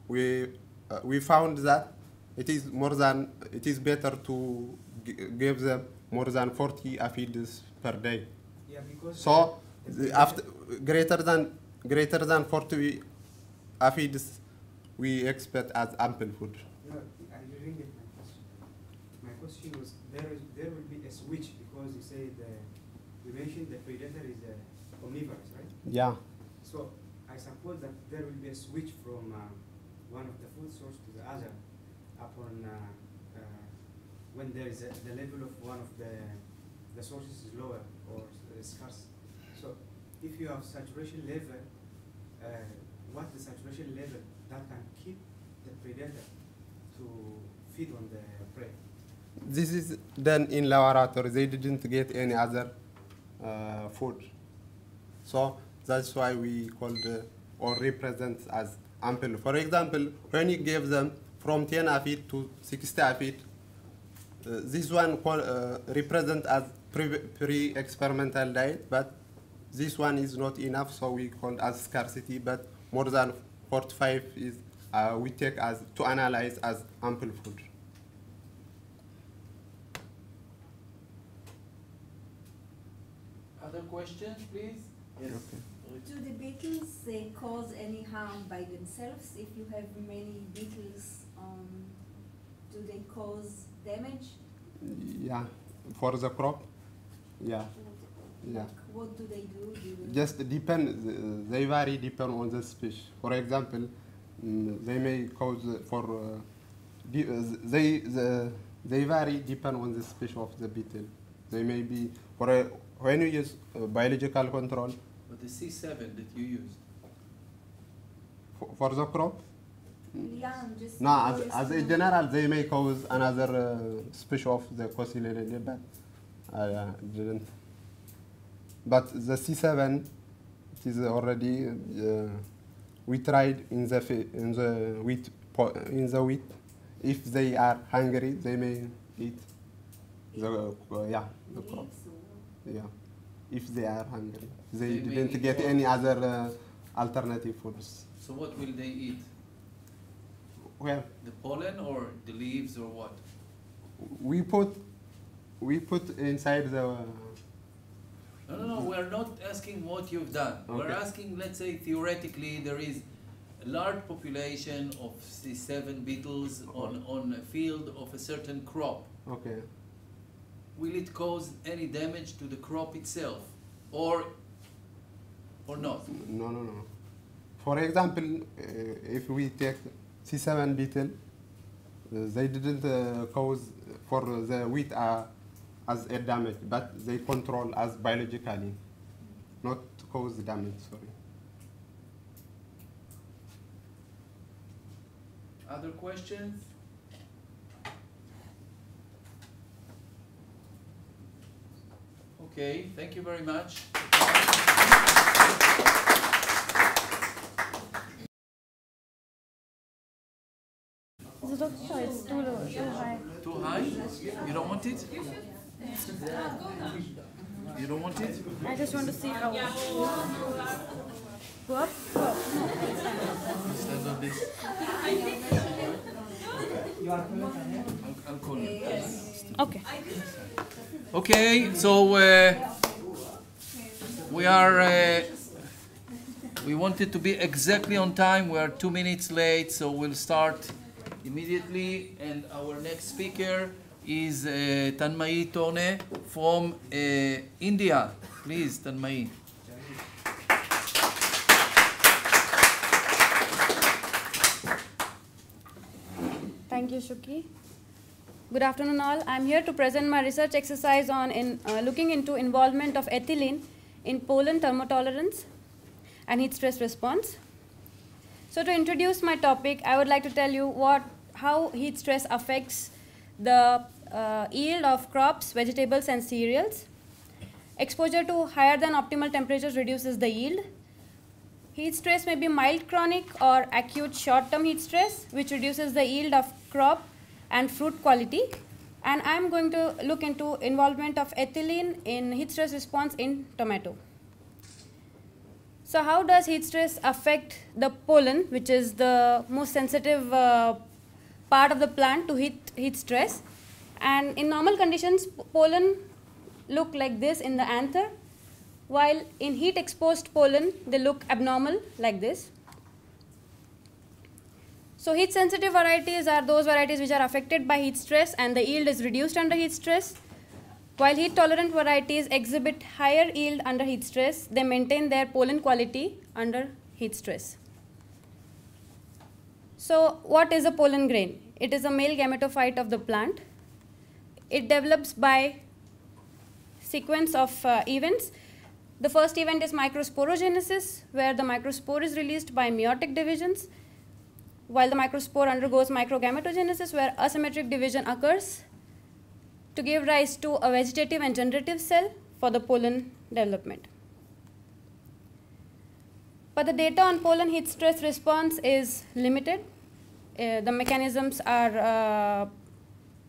we found that it is better to give them more than 40 aphids per day. Yeah, because so after greater than 40 aphids, we expect as ample food. No, you didn't get my question. My question was there will be a switch because you say you mentioned the predator is omnivorous, right? Yeah. So I suppose that there will be a switch from one of the food source to the other upon when there is the level of one of the sources is lower or scarce. So if you have saturation level, what's the saturation level that can keep the predator to feed on the prey? This is done in laboratory. They didn't get any other food. So that's why we called or represent as ample. For example, when you give them from 10 aphid to 60 aphid, this one represent as pre-experimental diet, but this one is not enough, so we call as scarcity, but more than 45 is we take as to analyze as ample food. Other questions, please? Yes. Okay. Do the beetles cause any harm by themselves? If you have many beetles, do they cause damage? Yeah, for the crop. Yeah. Yeah. What do they do? Just depend. They vary depend on the species. For example, they may cause they vary depend on the species of the beetle. They may be when you use biological control. But the C7 that you used. For the crop. Yeah, I'm just. No, as a general, they may cause another species of the coccinellidae, but I didn't. But the C7, it is already we tried in the wheat. If they are hungry, they may eat the crop. Yeah, if they are hungry, they didn't get any other alternative foods. So what will they eat? Where? The pollen or the leaves or what? We put inside the No, we're not asking what you've done. Okay. We're asking, let's say, theoretically, there is a large population of C7 beetles on a field of a certain crop. Okay. Will it cause any damage to the crop itself, or not? No. For example, if we take C7 beetle, they didn't cause for the wheat as a damage, but they control as biologically, not cause damage, sorry. Other questions? Okay, thank you very much. It's too low, too high. Too high? You don't want it? You don't want it? I just want to see how. Go up? Go up. Stand on this. I'll call you. Okay. Okay, so we wanted to be exactly on time. We are 2 minutes late, so we'll start immediately. And our next speaker is Tanmayee Torne from India. Please, Tanmayee. Thank you, Shuki. Good afternoon, all. I'm here to present my research exercise on looking into involvement of ethylene in pollen thermotolerance and heat stress response. So to introduce my topic, I would like to tell you how heat stress affects the yield of crops, vegetables, and cereals. Exposure to higher than optimal temperatures reduces the yield. Heat stress may be mild chronic or acute short-term heat stress, which reduces the yield of crop and fruit quality. And I'm going to look into involvement of ethylene in heat stress response in tomato. So how does heat stress affect the pollen, which is the most sensitive part of the plant to heat stress? And in normal conditions, pollen look like this in the anther, while in heat-exposed pollen, they look abnormal like this. So heat-sensitive varieties are those varieties which are affected by heat stress and the yield is reduced under heat stress, while heat-tolerant varieties exhibit higher yield under heat stress. They maintain their pollen quality under heat stress. So what is a pollen grain? It is a male gametophyte of the plant. It develops by sequence of events. The first event is microsporogenesis, where the microspore is released by meiotic divisions, while the microspore undergoes microgametogenesis, where asymmetric division occurs to give rise to a vegetative and generative cell for the pollen development. But the data on pollen heat stress response is limited. The mechanisms are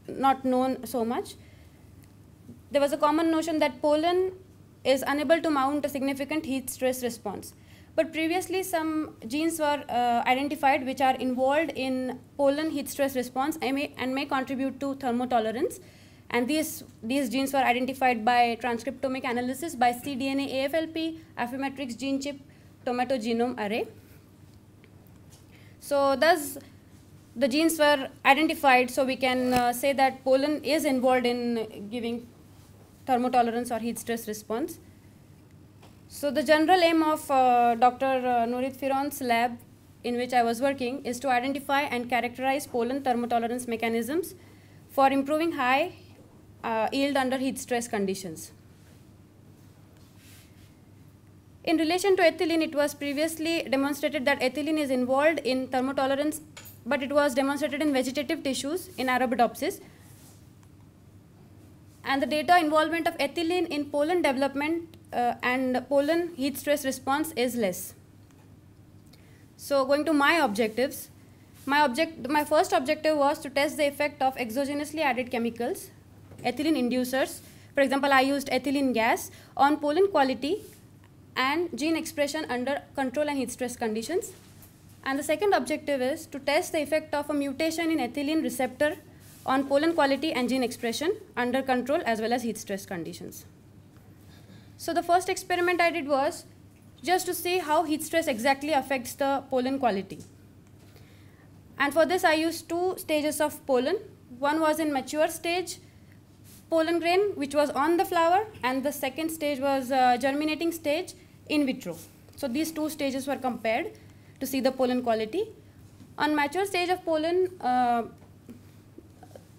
not known so much. There was a common notion that pollen is unable to mount a significant heat stress response. But previously, some genes were identified which are involved in pollen heat stress response and may contribute to thermotolerance. And these genes were identified by transcriptomic analysis by cDNA AFLP, Affymetrix gene chip, tomato genome array. So thus, the genes were identified, so we can say that pollen is involved in giving thermotolerance or heat stress response. So the general aim of Dr. Nurit Firon's lab, in which I was working, is to identify and characterize pollen thermotolerance mechanisms for improving high yield under heat stress conditions. In relation to ethylene, it was previously demonstrated that ethylene is involved in thermotolerance, but it was demonstrated in vegetative tissues in Arabidopsis. And the data involvement of ethylene in pollen development and pollen heat stress response is less. So going to my objectives, my first objective was to test the effect of exogenously added chemicals, ethylene inducers. For example, I used ethylene gas on pollen quality and gene expression under control and heat stress conditions. And the second objective is to test the effect of a mutation in ethylene receptor on pollen quality and gene expression under control as well as heat stress conditions. So the first experiment I did was just to see how heat stress exactly affects the pollen quality. And for this I used two stages of pollen. One was in mature stage pollen grain which was on the flower, and the second stage was germinating stage in vitro. So these two stages were compared to see the pollen quality. On mature stage of pollen,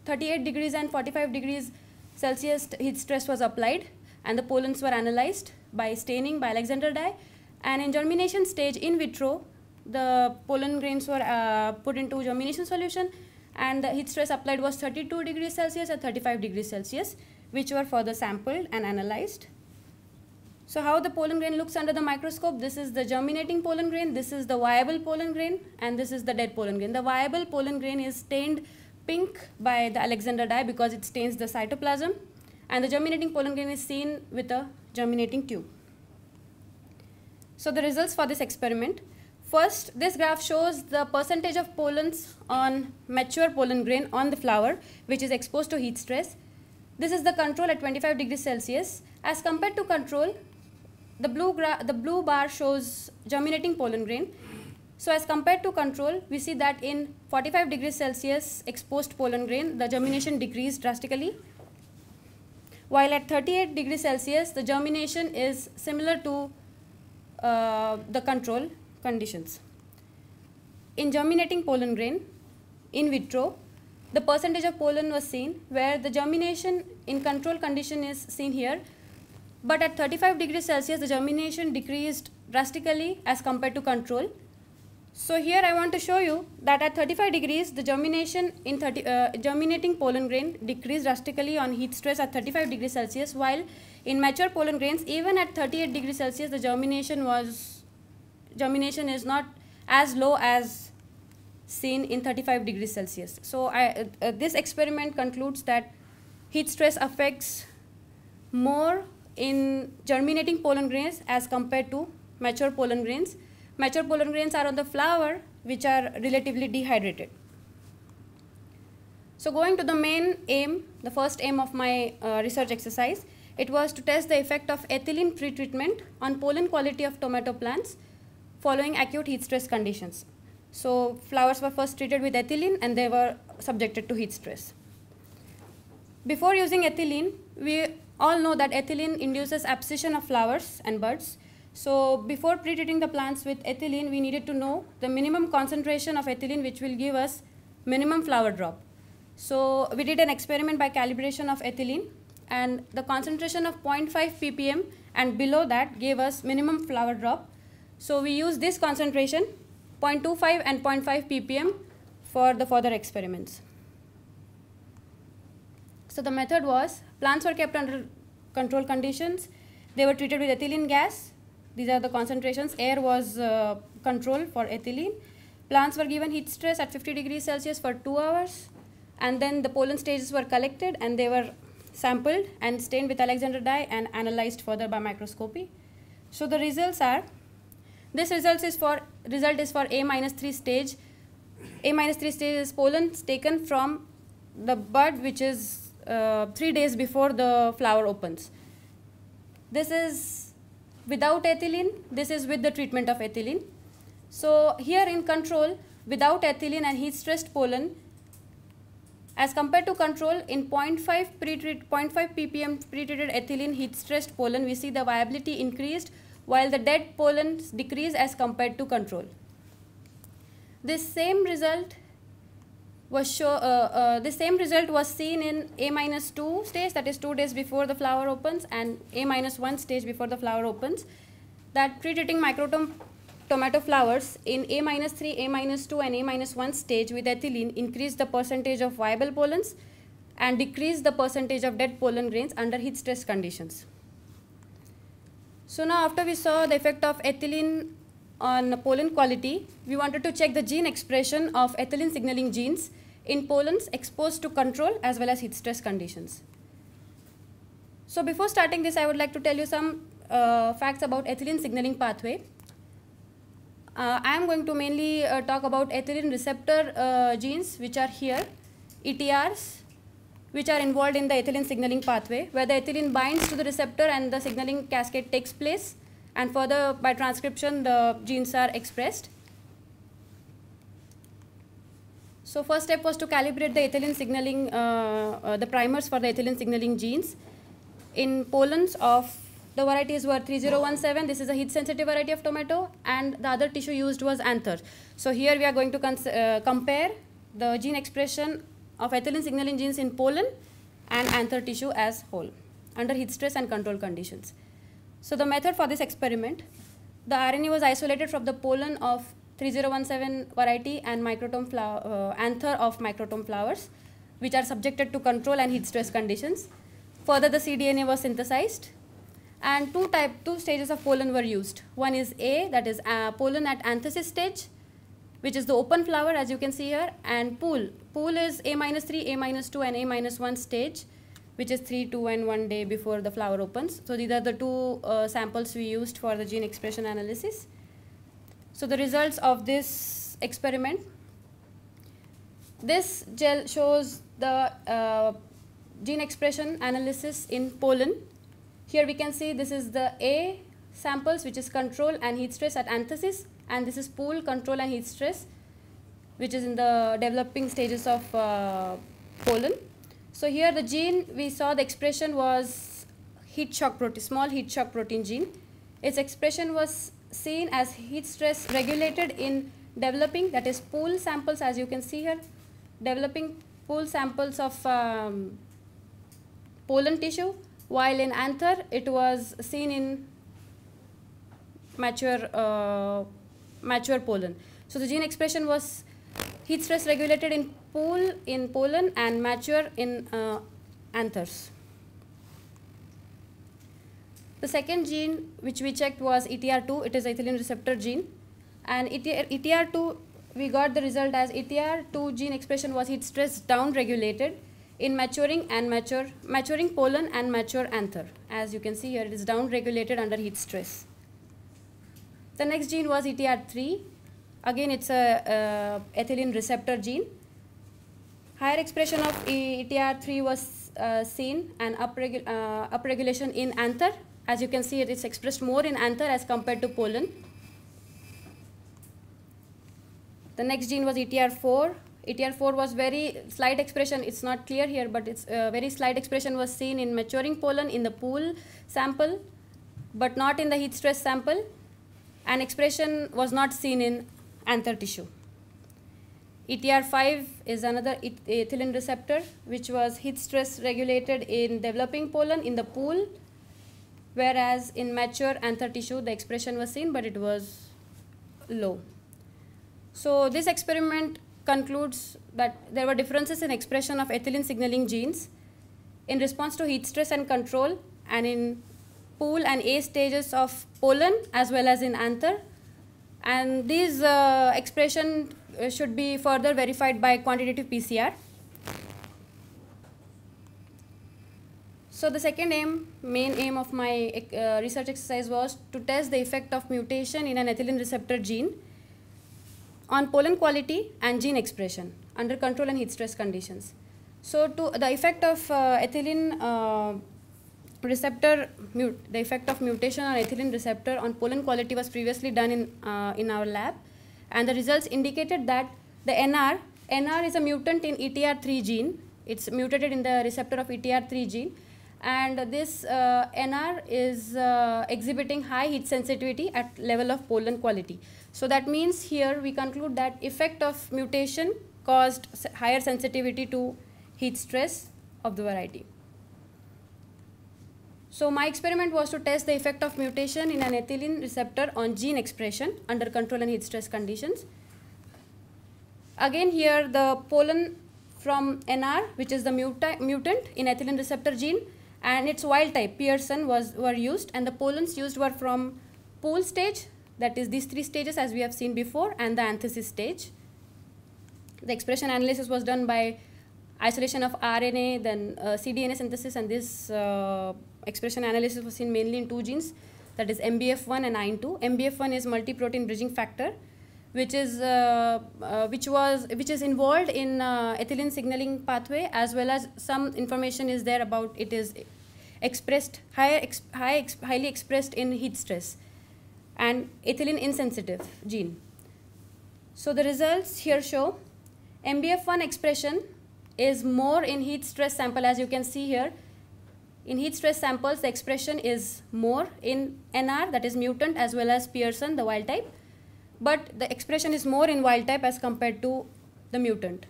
38 degrees and 45 degrees Celsius heat stress was applied, and the pollens were analyzed by staining by Alexander dye. And in germination stage in vitro, the pollen grains were put into germination solution, and the heat stress applied was 32 degrees Celsius and 35 degrees Celsius, which were further sampled and analyzed. So how the pollen grain looks under the microscope: this is the germinating pollen grain, this is the viable pollen grain, and this is the dead pollen grain. The viable pollen grain is stained pink by the Alexander dye because it stains the cytoplasm, and the germinating pollen grain is seen with a germinating tube. So the results for this experiment: first, this graph shows the percentage of pollens on mature pollen grain on the flower which is exposed to heat stress. This is the control at 25 degrees Celsius. As compared to control, the blue bar shows germinating pollen grain. So as compared to control, we see that in 45 degrees Celsius exposed pollen grain, the germination decreased drastically, while at 38 degrees Celsius, the germination is similar to the control conditions. In germinating pollen grain, in vitro, the percentage of pollen was seen, where the germination in control condition is seen here, but at 35 degrees Celsius, the germination decreased drastically as compared to control. So here I want to show you that at 35 degrees, the germination in germinating pollen grain decreased drastically on heat stress at 35 degrees Celsius, while in mature pollen grains, even at 38 degrees Celsius, the germination is not as low as seen in 35 degrees Celsius. So this experiment concludes that heat stress affects more in germinating pollen grains as compared to mature pollen grains. Mature pollen grains are on the flower, which are relatively dehydrated. So going to the main aim, the first aim of my research exercise, it was to test the effect of ethylene pretreatment on pollen quality of tomato plants following acute heat stress conditions. So flowers were first treated with ethylene and they were subjected to heat stress. Before using ethylene, we all know that ethylene induces abscission of flowers and buds. So before pre-treating the plants with ethylene, we needed to know the minimum concentration of ethylene which will give us minimum flower drop. So we did an experiment by calibration of ethylene, and the concentration of 0.5 ppm and below that gave us minimum flower drop. So we used this concentration, 0.25 and 0.5 ppm, for the further experiments. So the method was, plants were kept under control conditions. They were treated with ethylene gas. These are the concentrations. Air was control for ethylene. Plants were given heat stress at 50 degrees Celsius for 2 hours. And then the pollen stages were collected and they were sampled and stained with Alexander dye and analyzed further by microscopy. So the results are, this result is for A-3 stage. A-3 stage is pollen taken from the bud which is 3 days before the flower opens. This is without ethylene, this is with the treatment of ethylene. So here in control, without ethylene and heat stressed pollen, as compared to control, in 0.5 ppm pre-treated ethylene heat stressed pollen, we see the viability increased while the dead pollens decrease as compared to control. This same result was seen in A-2 stage, that is 2 days before the flower opens, and A-1 stage before the flower opens, that pre-treating microtomato flowers in A-3, A-2 and A-1 stage with ethylene increased the percentage of viable pollens and decreased the percentage of dead pollen grains under heat stress conditions. So now after we saw the effect of ethylene on pollen quality, we wanted to check the gene expression of ethylene signaling genes in pollens exposed to control as well as heat stress conditions. So before starting this, I would like to tell you some facts about ethylene signaling pathway. I am going to mainly talk about ethylene receptor genes which are here, ETRs, which are involved in the ethylene signaling pathway, where the ethylene binds to the receptor and the signaling cascade takes place, and further by transcription the genes are expressed. So first step was to calibrate the ethylene signaling, the primers for the ethylene signaling genes. In pollens of the varieties were 3017, this is a heat sensitive variety of tomato, and the other tissue used was anther. So here we are going to compare the gene expression of ethylene signaling genes in pollen and anther tissue as whole under heat stress and control conditions. So the method for this experiment, the RNA was isolated from the pollen of 3017 variety and microtome anther of microtome flowers, which are subjected to control and heat stress conditions. Further, the cDNA was synthesized, and two stages of pollen were used. One is A, that is pollen at anthesis stage, which is the open flower, as you can see here, and pool. Pool is A-3, A-2, and A-1 stage, which is 3, 2, and 1 day before the flower opens. So these are the two samples we used for the gene expression analysis. So the results of this experiment, this gel shows the gene expression analysis in pollen. Here we can see this is the A samples, which is control and heat stress at anthesis, and this is pool, control and heat stress, which is in the developing stages of pollen. So here the gene we saw the expression was heat shock protein, small heat shock protein gene. Its expression was seen as heat stress regulated in developing, that is pool samples, as you can see here, developing pool samples of pollen tissue, while in anther it was seen in mature pollen. So the gene expression was heat stress regulated in pool in pollen and mature in anthers. The second gene which we checked was ETR2, it is ethylene receptor gene, and ETR2 we got the result as ETR2 gene expression was heat stress down regulated in maturing pollen and mature anther. As you can see here, it is down regulated under heat stress. The next gene was ETR3. Again, it's a ethylene receptor gene. Higher expression of ETR3 was seen, and upregulation in anther. As you can see, it is expressed more in anther as compared to pollen. The next gene was ETR4. ETR4 was very slight expression, it's not clear here, but it's very slight expression was seen in maturing pollen in the pool sample, but not in the heat stress sample, and expression was not seen in anther tissue. ETR5 is another ethylene receptor, which was heat stress regulated in developing pollen in the pool, whereas in mature anther tissue the expression was seen, but it was low. So this experiment concludes that there were differences in expression of ethylene signaling genes in response to heat stress and control, and in pool and A stages of pollen as well as in anther, and these expression should be further verified by quantitative PCR. So the second main aim of my research exercise was to test the effect of mutation in an ethylene receptor gene on pollen quality and gene expression under control and heat stress conditions. So the effect of ethylene receptor, the effect of mutation on ethylene receptor on pollen quality was previously done in our lab, and the results indicated that the NR is a mutant in ETR3 gene. It's mutated in the receptor of ETR3 gene, and this NR is exhibiting high heat sensitivity at level of pollen quality. So that means here we conclude that effect of mutation caused higher sensitivity to heat stress of the variety. So my experiment was to test the effect of mutation in an ethylene receptor on gene expression under control and heat stress conditions. Again here the pollen from NR, which is the mutant in ethylene receptor gene, and its wild type Pearson were used, and the pollens used were from pool stage, that is these three stages as we have seen before, and the anthesis stage. The expression analysis was done by isolation of RNA, then cDNA synthesis, and this expression analysis was seen mainly in two genes, that is MBF1 and IN2. MBF1 is multi-protein bridging factor, which is involved in ethylene signaling pathway, as well as some information is there about it is expressed highly expressed in heat stress, and ethylene insensitive gene. So the results here show MBF1 expression is more in heat stress sample, as you can see here. In heat stress samples, the expression is more in NR, that is mutant, as well as Pearson, the wild type. But the expression is more in wild type as compared to the mutant.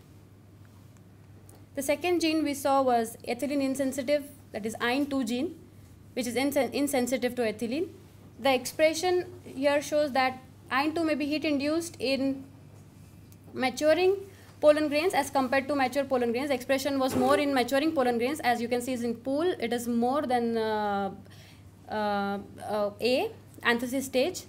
The second gene we saw was ethylene insensitive, that is IN2 gene, which is insensitive to ethylene. The expression here shows that IN2 may be heat induced in maturing pollen grains as compared to mature pollen grains. The expression was more in maturing pollen grains. As you can see, is in pool, it is more than A, anthesis stage.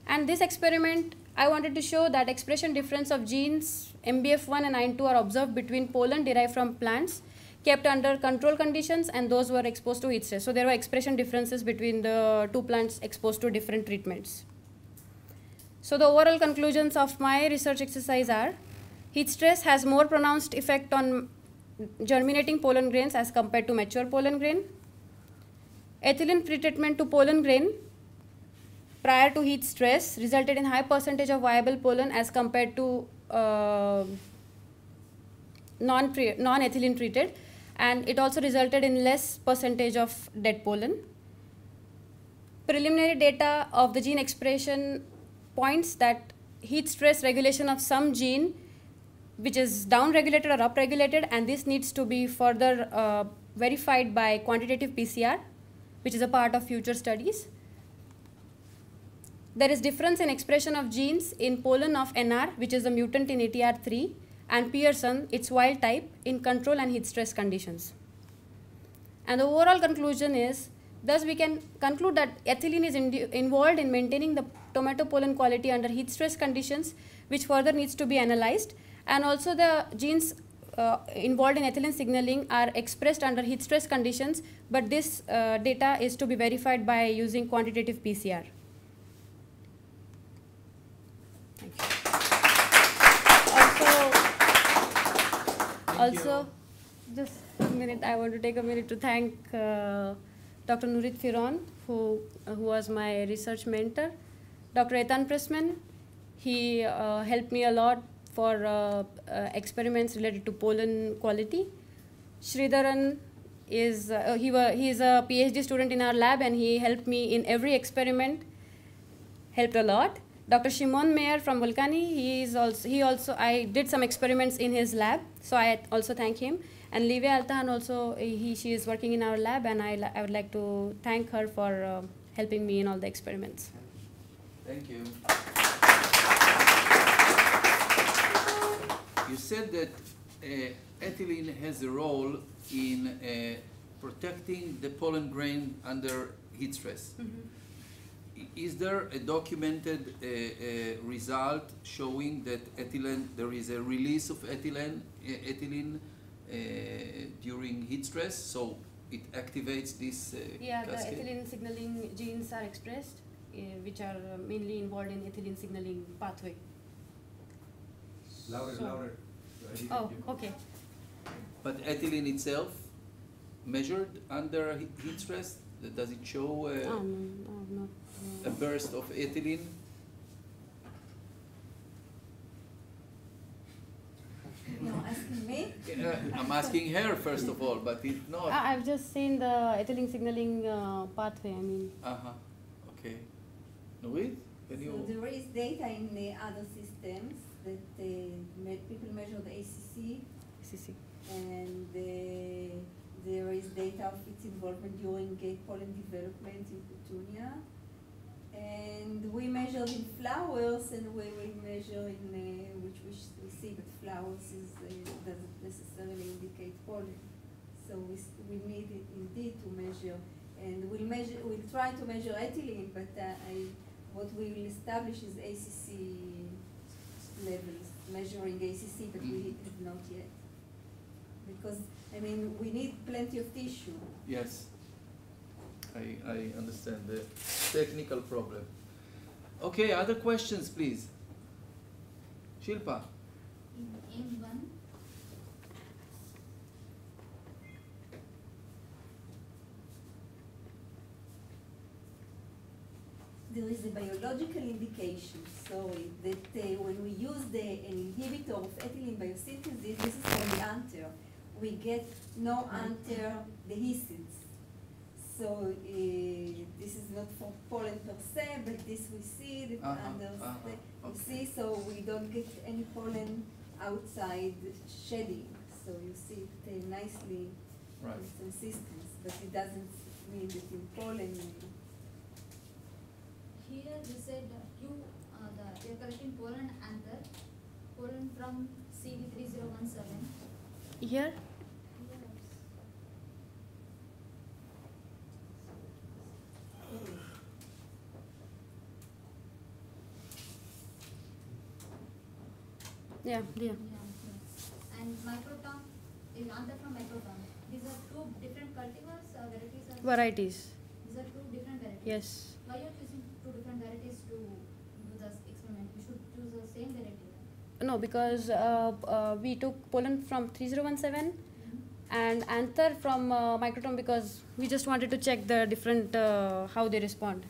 And this experiment, I wanted to show that expression difference of genes MBF1 and IN2 are observed between pollen derived from plants kept under control conditions and those who are exposed to heat stress. So there were expression differences between the two plants exposed to different treatments. So the overall conclusions of my research exercise are: heat stress has more pronounced effect on germinating pollen grains as compared to mature pollen grain. Ethylene pretreatment to pollen grain prior to heat stress resulted in high percentage of viable pollen as compared to non-ethylene treated, and it also resulted in less percentage of dead pollen. Preliminary data of the gene expression points that heat stress regulation of some gene which is down-regulated or up-regulated, and this needs to be further verified by quantitative PCR, which is a part of future studies. There is difference in expression of genes in pollen of NR, which is a mutant in ATR3, and Pearson, its wild type, in control and heat stress conditions. And the overall conclusion is, thus we can conclude that ethylene is involved in maintaining the tomato pollen quality under heat stress conditions, which further needs to be analyzed. And also the genes involved in ethylene signaling are expressed under heat stress conditions, but this data is to be verified by using quantitative PCR. Thank you. Also, just a minute, I want to take a minute to thank Dr. Nurit Firon, who was my research mentor. Dr. Ethan Pressman, he helped me a lot for experiments related to pollen quality. Sridharan is he is a PhD student in our lab, and he helped me in every experiment, helped a lot. Dr. Shimon Meyer from Volcani, I did some experiments in his lab, so I also thank him. And Livia Altahan also, she is working in our lab, and I would like to thank her for helping me in all the experiments. Thank you. You said that ethylene has a role in protecting the pollen grain under heat stress. Mm-hmm. Is there a documented result showing that there is a release of ethylene during heat stress, so it activates this yeah, cascade? The ethylene signaling genes are expressed, which are mainly involved in ethylene signaling pathway. Louder. Oh, okay. But ethylene itself, measured under heat stress, does it show no. A burst of ethylene? You're asking me? I'm asking her first of all, but if not... I've just seen the ethylene signaling pathway, I mean. Okay. Nurit, can you... So there is data in the other systems that people measure the ACC. And there is data of its involvement during pollen development in petunia. And we measured in flowers, and we will measure in which we see that flowers doesn't necessarily indicate pollen. So we need it indeed to measure, and we'll try to measure ethylene, but what we will establish is ACC levels, measuring ACC, but we have not yet. Because, I mean, we need plenty of tissue. Yes. I understand the technical problem. Okay, other questions, please. Shilpa. In M1, there is a biological indication, so that when we use an inhibitor of ethylene biosynthesis, this is for the anther, we get no anther dehiscence. So this is not for pollen per se, but this we see that you see, so we don't get any pollen outside shedding. So you see it nicely with consistence, but it doesn't mean that in pollen. here you said you're collecting pollen anther, pollen from CD3017. Here? Yeah. And microtom is anther from microtom. These are two different cultivars or varieties? Varieties. These are two different varieties? Yes. Why are you choosing two different varieties to do this experiment? You should choose the same variety. No, because we took pollen from 3017 and anther from microtom because we just wanted to check the different how they respond.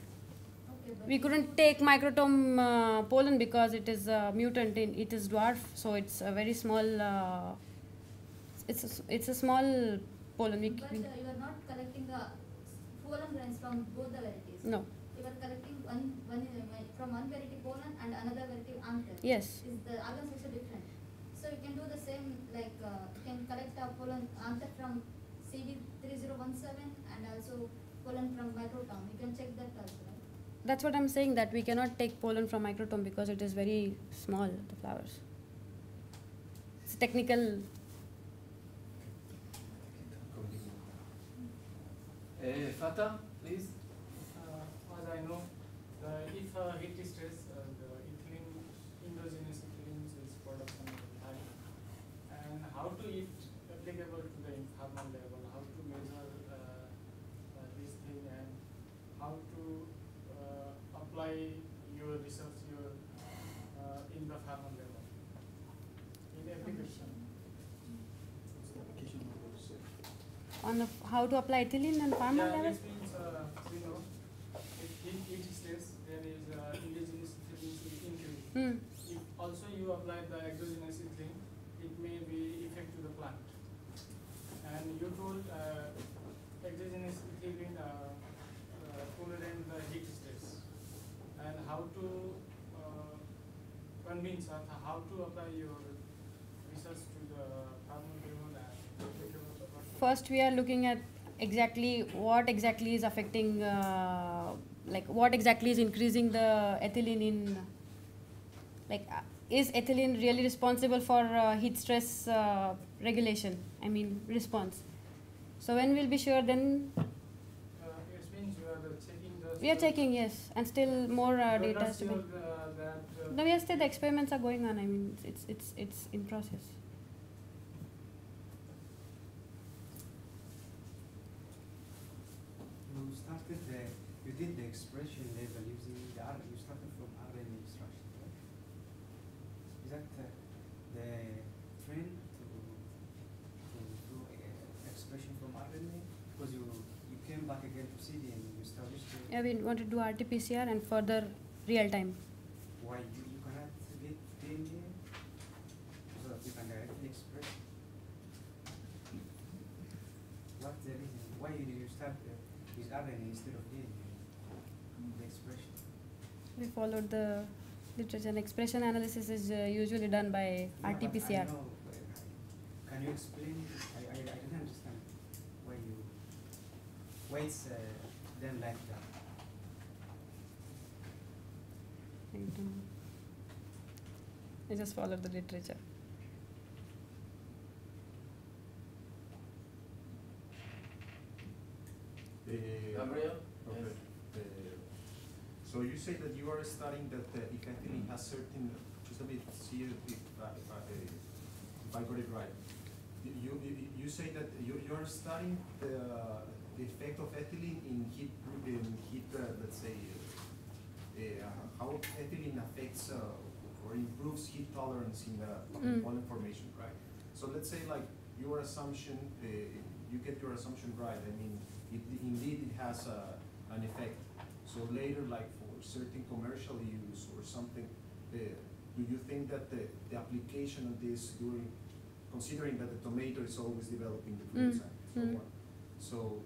We couldn't take microtom pollen because it is mutant, it is dwarf, so it's a very small. It's a small pollen. But you are not collecting the pollen grains from both the varieties. No. You are collecting from one variety pollen and another variety anther. Yes. Is the organs also different? So you can do the same, like you can collect a pollen anther from CD3017 and also pollen from microtom. You can check that also, right? That's what I'm saying, that we cannot take pollen from microtom because it is very small, the flowers. It's a technical. Fatah, please. As I know, if heat stress, the ethylene, endogenous ethylene is production high. And how to it applicable to the informal level, how to measure this thing and how to apply your research in the farmer level, in application. On how to apply ethylene on farmer level? This means, you know, if heat stress, there is indigenous ethylene increase. If also you apply the exogenous ethylene, it may be effect to the plant. And you told exogenous ethylene tolerate the heat stress. And how to convince us how to apply your research to the farmer level and applicable. First, we are looking at exactly what exactly is affecting, like what exactly is increasing the ethylene in, like is ethylene really responsible for heat stress regulation? I mean response. So when we'll be sure, then It means you are checking the. we are checking, yes, and still more data has to be. No, yes, the experiments are going on. I mean, it's in process. You started you did the expression level using the you started from RNA extraction, right? Is that the trend to do expression from RNA? Because you came back again to CD and you established. Yeah, we want to do RT-PCR and further real time. Why you cannot get DNA so that you can directly express? What's the reason? Why you start with RNA instead of DNA? The expression. We followed the literature. And expression analysis is usually done by RT-PCR. I know, can you explain? I don't understand why it's done like that. I don't know. I just followed the literature. Gabriel? Okay. So you say that you are studying that if ethylene has certain, just a bit, see if I got it right. You say that you are studying the effect of ethylene in heat let's say, how ethylene affects or improves heat tolerance in the pollen formation, right? So let's say like your assumption, you get your assumption right. I mean, indeed it has an effect. So later, like for certain commercial use or something, do you think that the application of this during, considering that the tomato is always developing the fruits and so on, so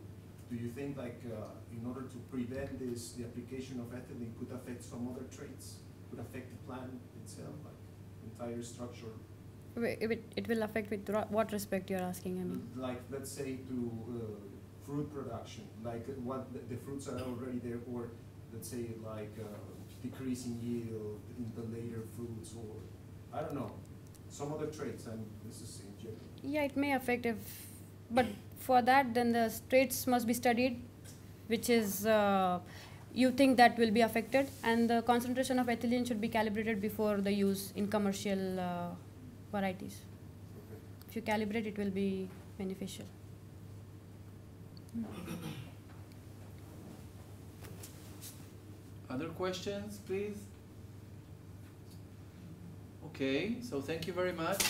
do you think like in order to prevent this, the application of ethylene could affect some other traits, could affect the plant itself, like entire structure? It will affect with what respect you're asking, I mean? Like let's say to fruit production, like what the fruits are already there, or let's say like decreasing yield in the later fruits, or I don't know, some other traits, and this is in general. Yeah, it may affect but for that then the traits must be studied, which is you think that will be affected, and the concentration of ethylene should be calibrated before the use in commercial varieties. Okay. If you calibrate, it will be beneficial. Other questions, please? Okay, so thank you very much.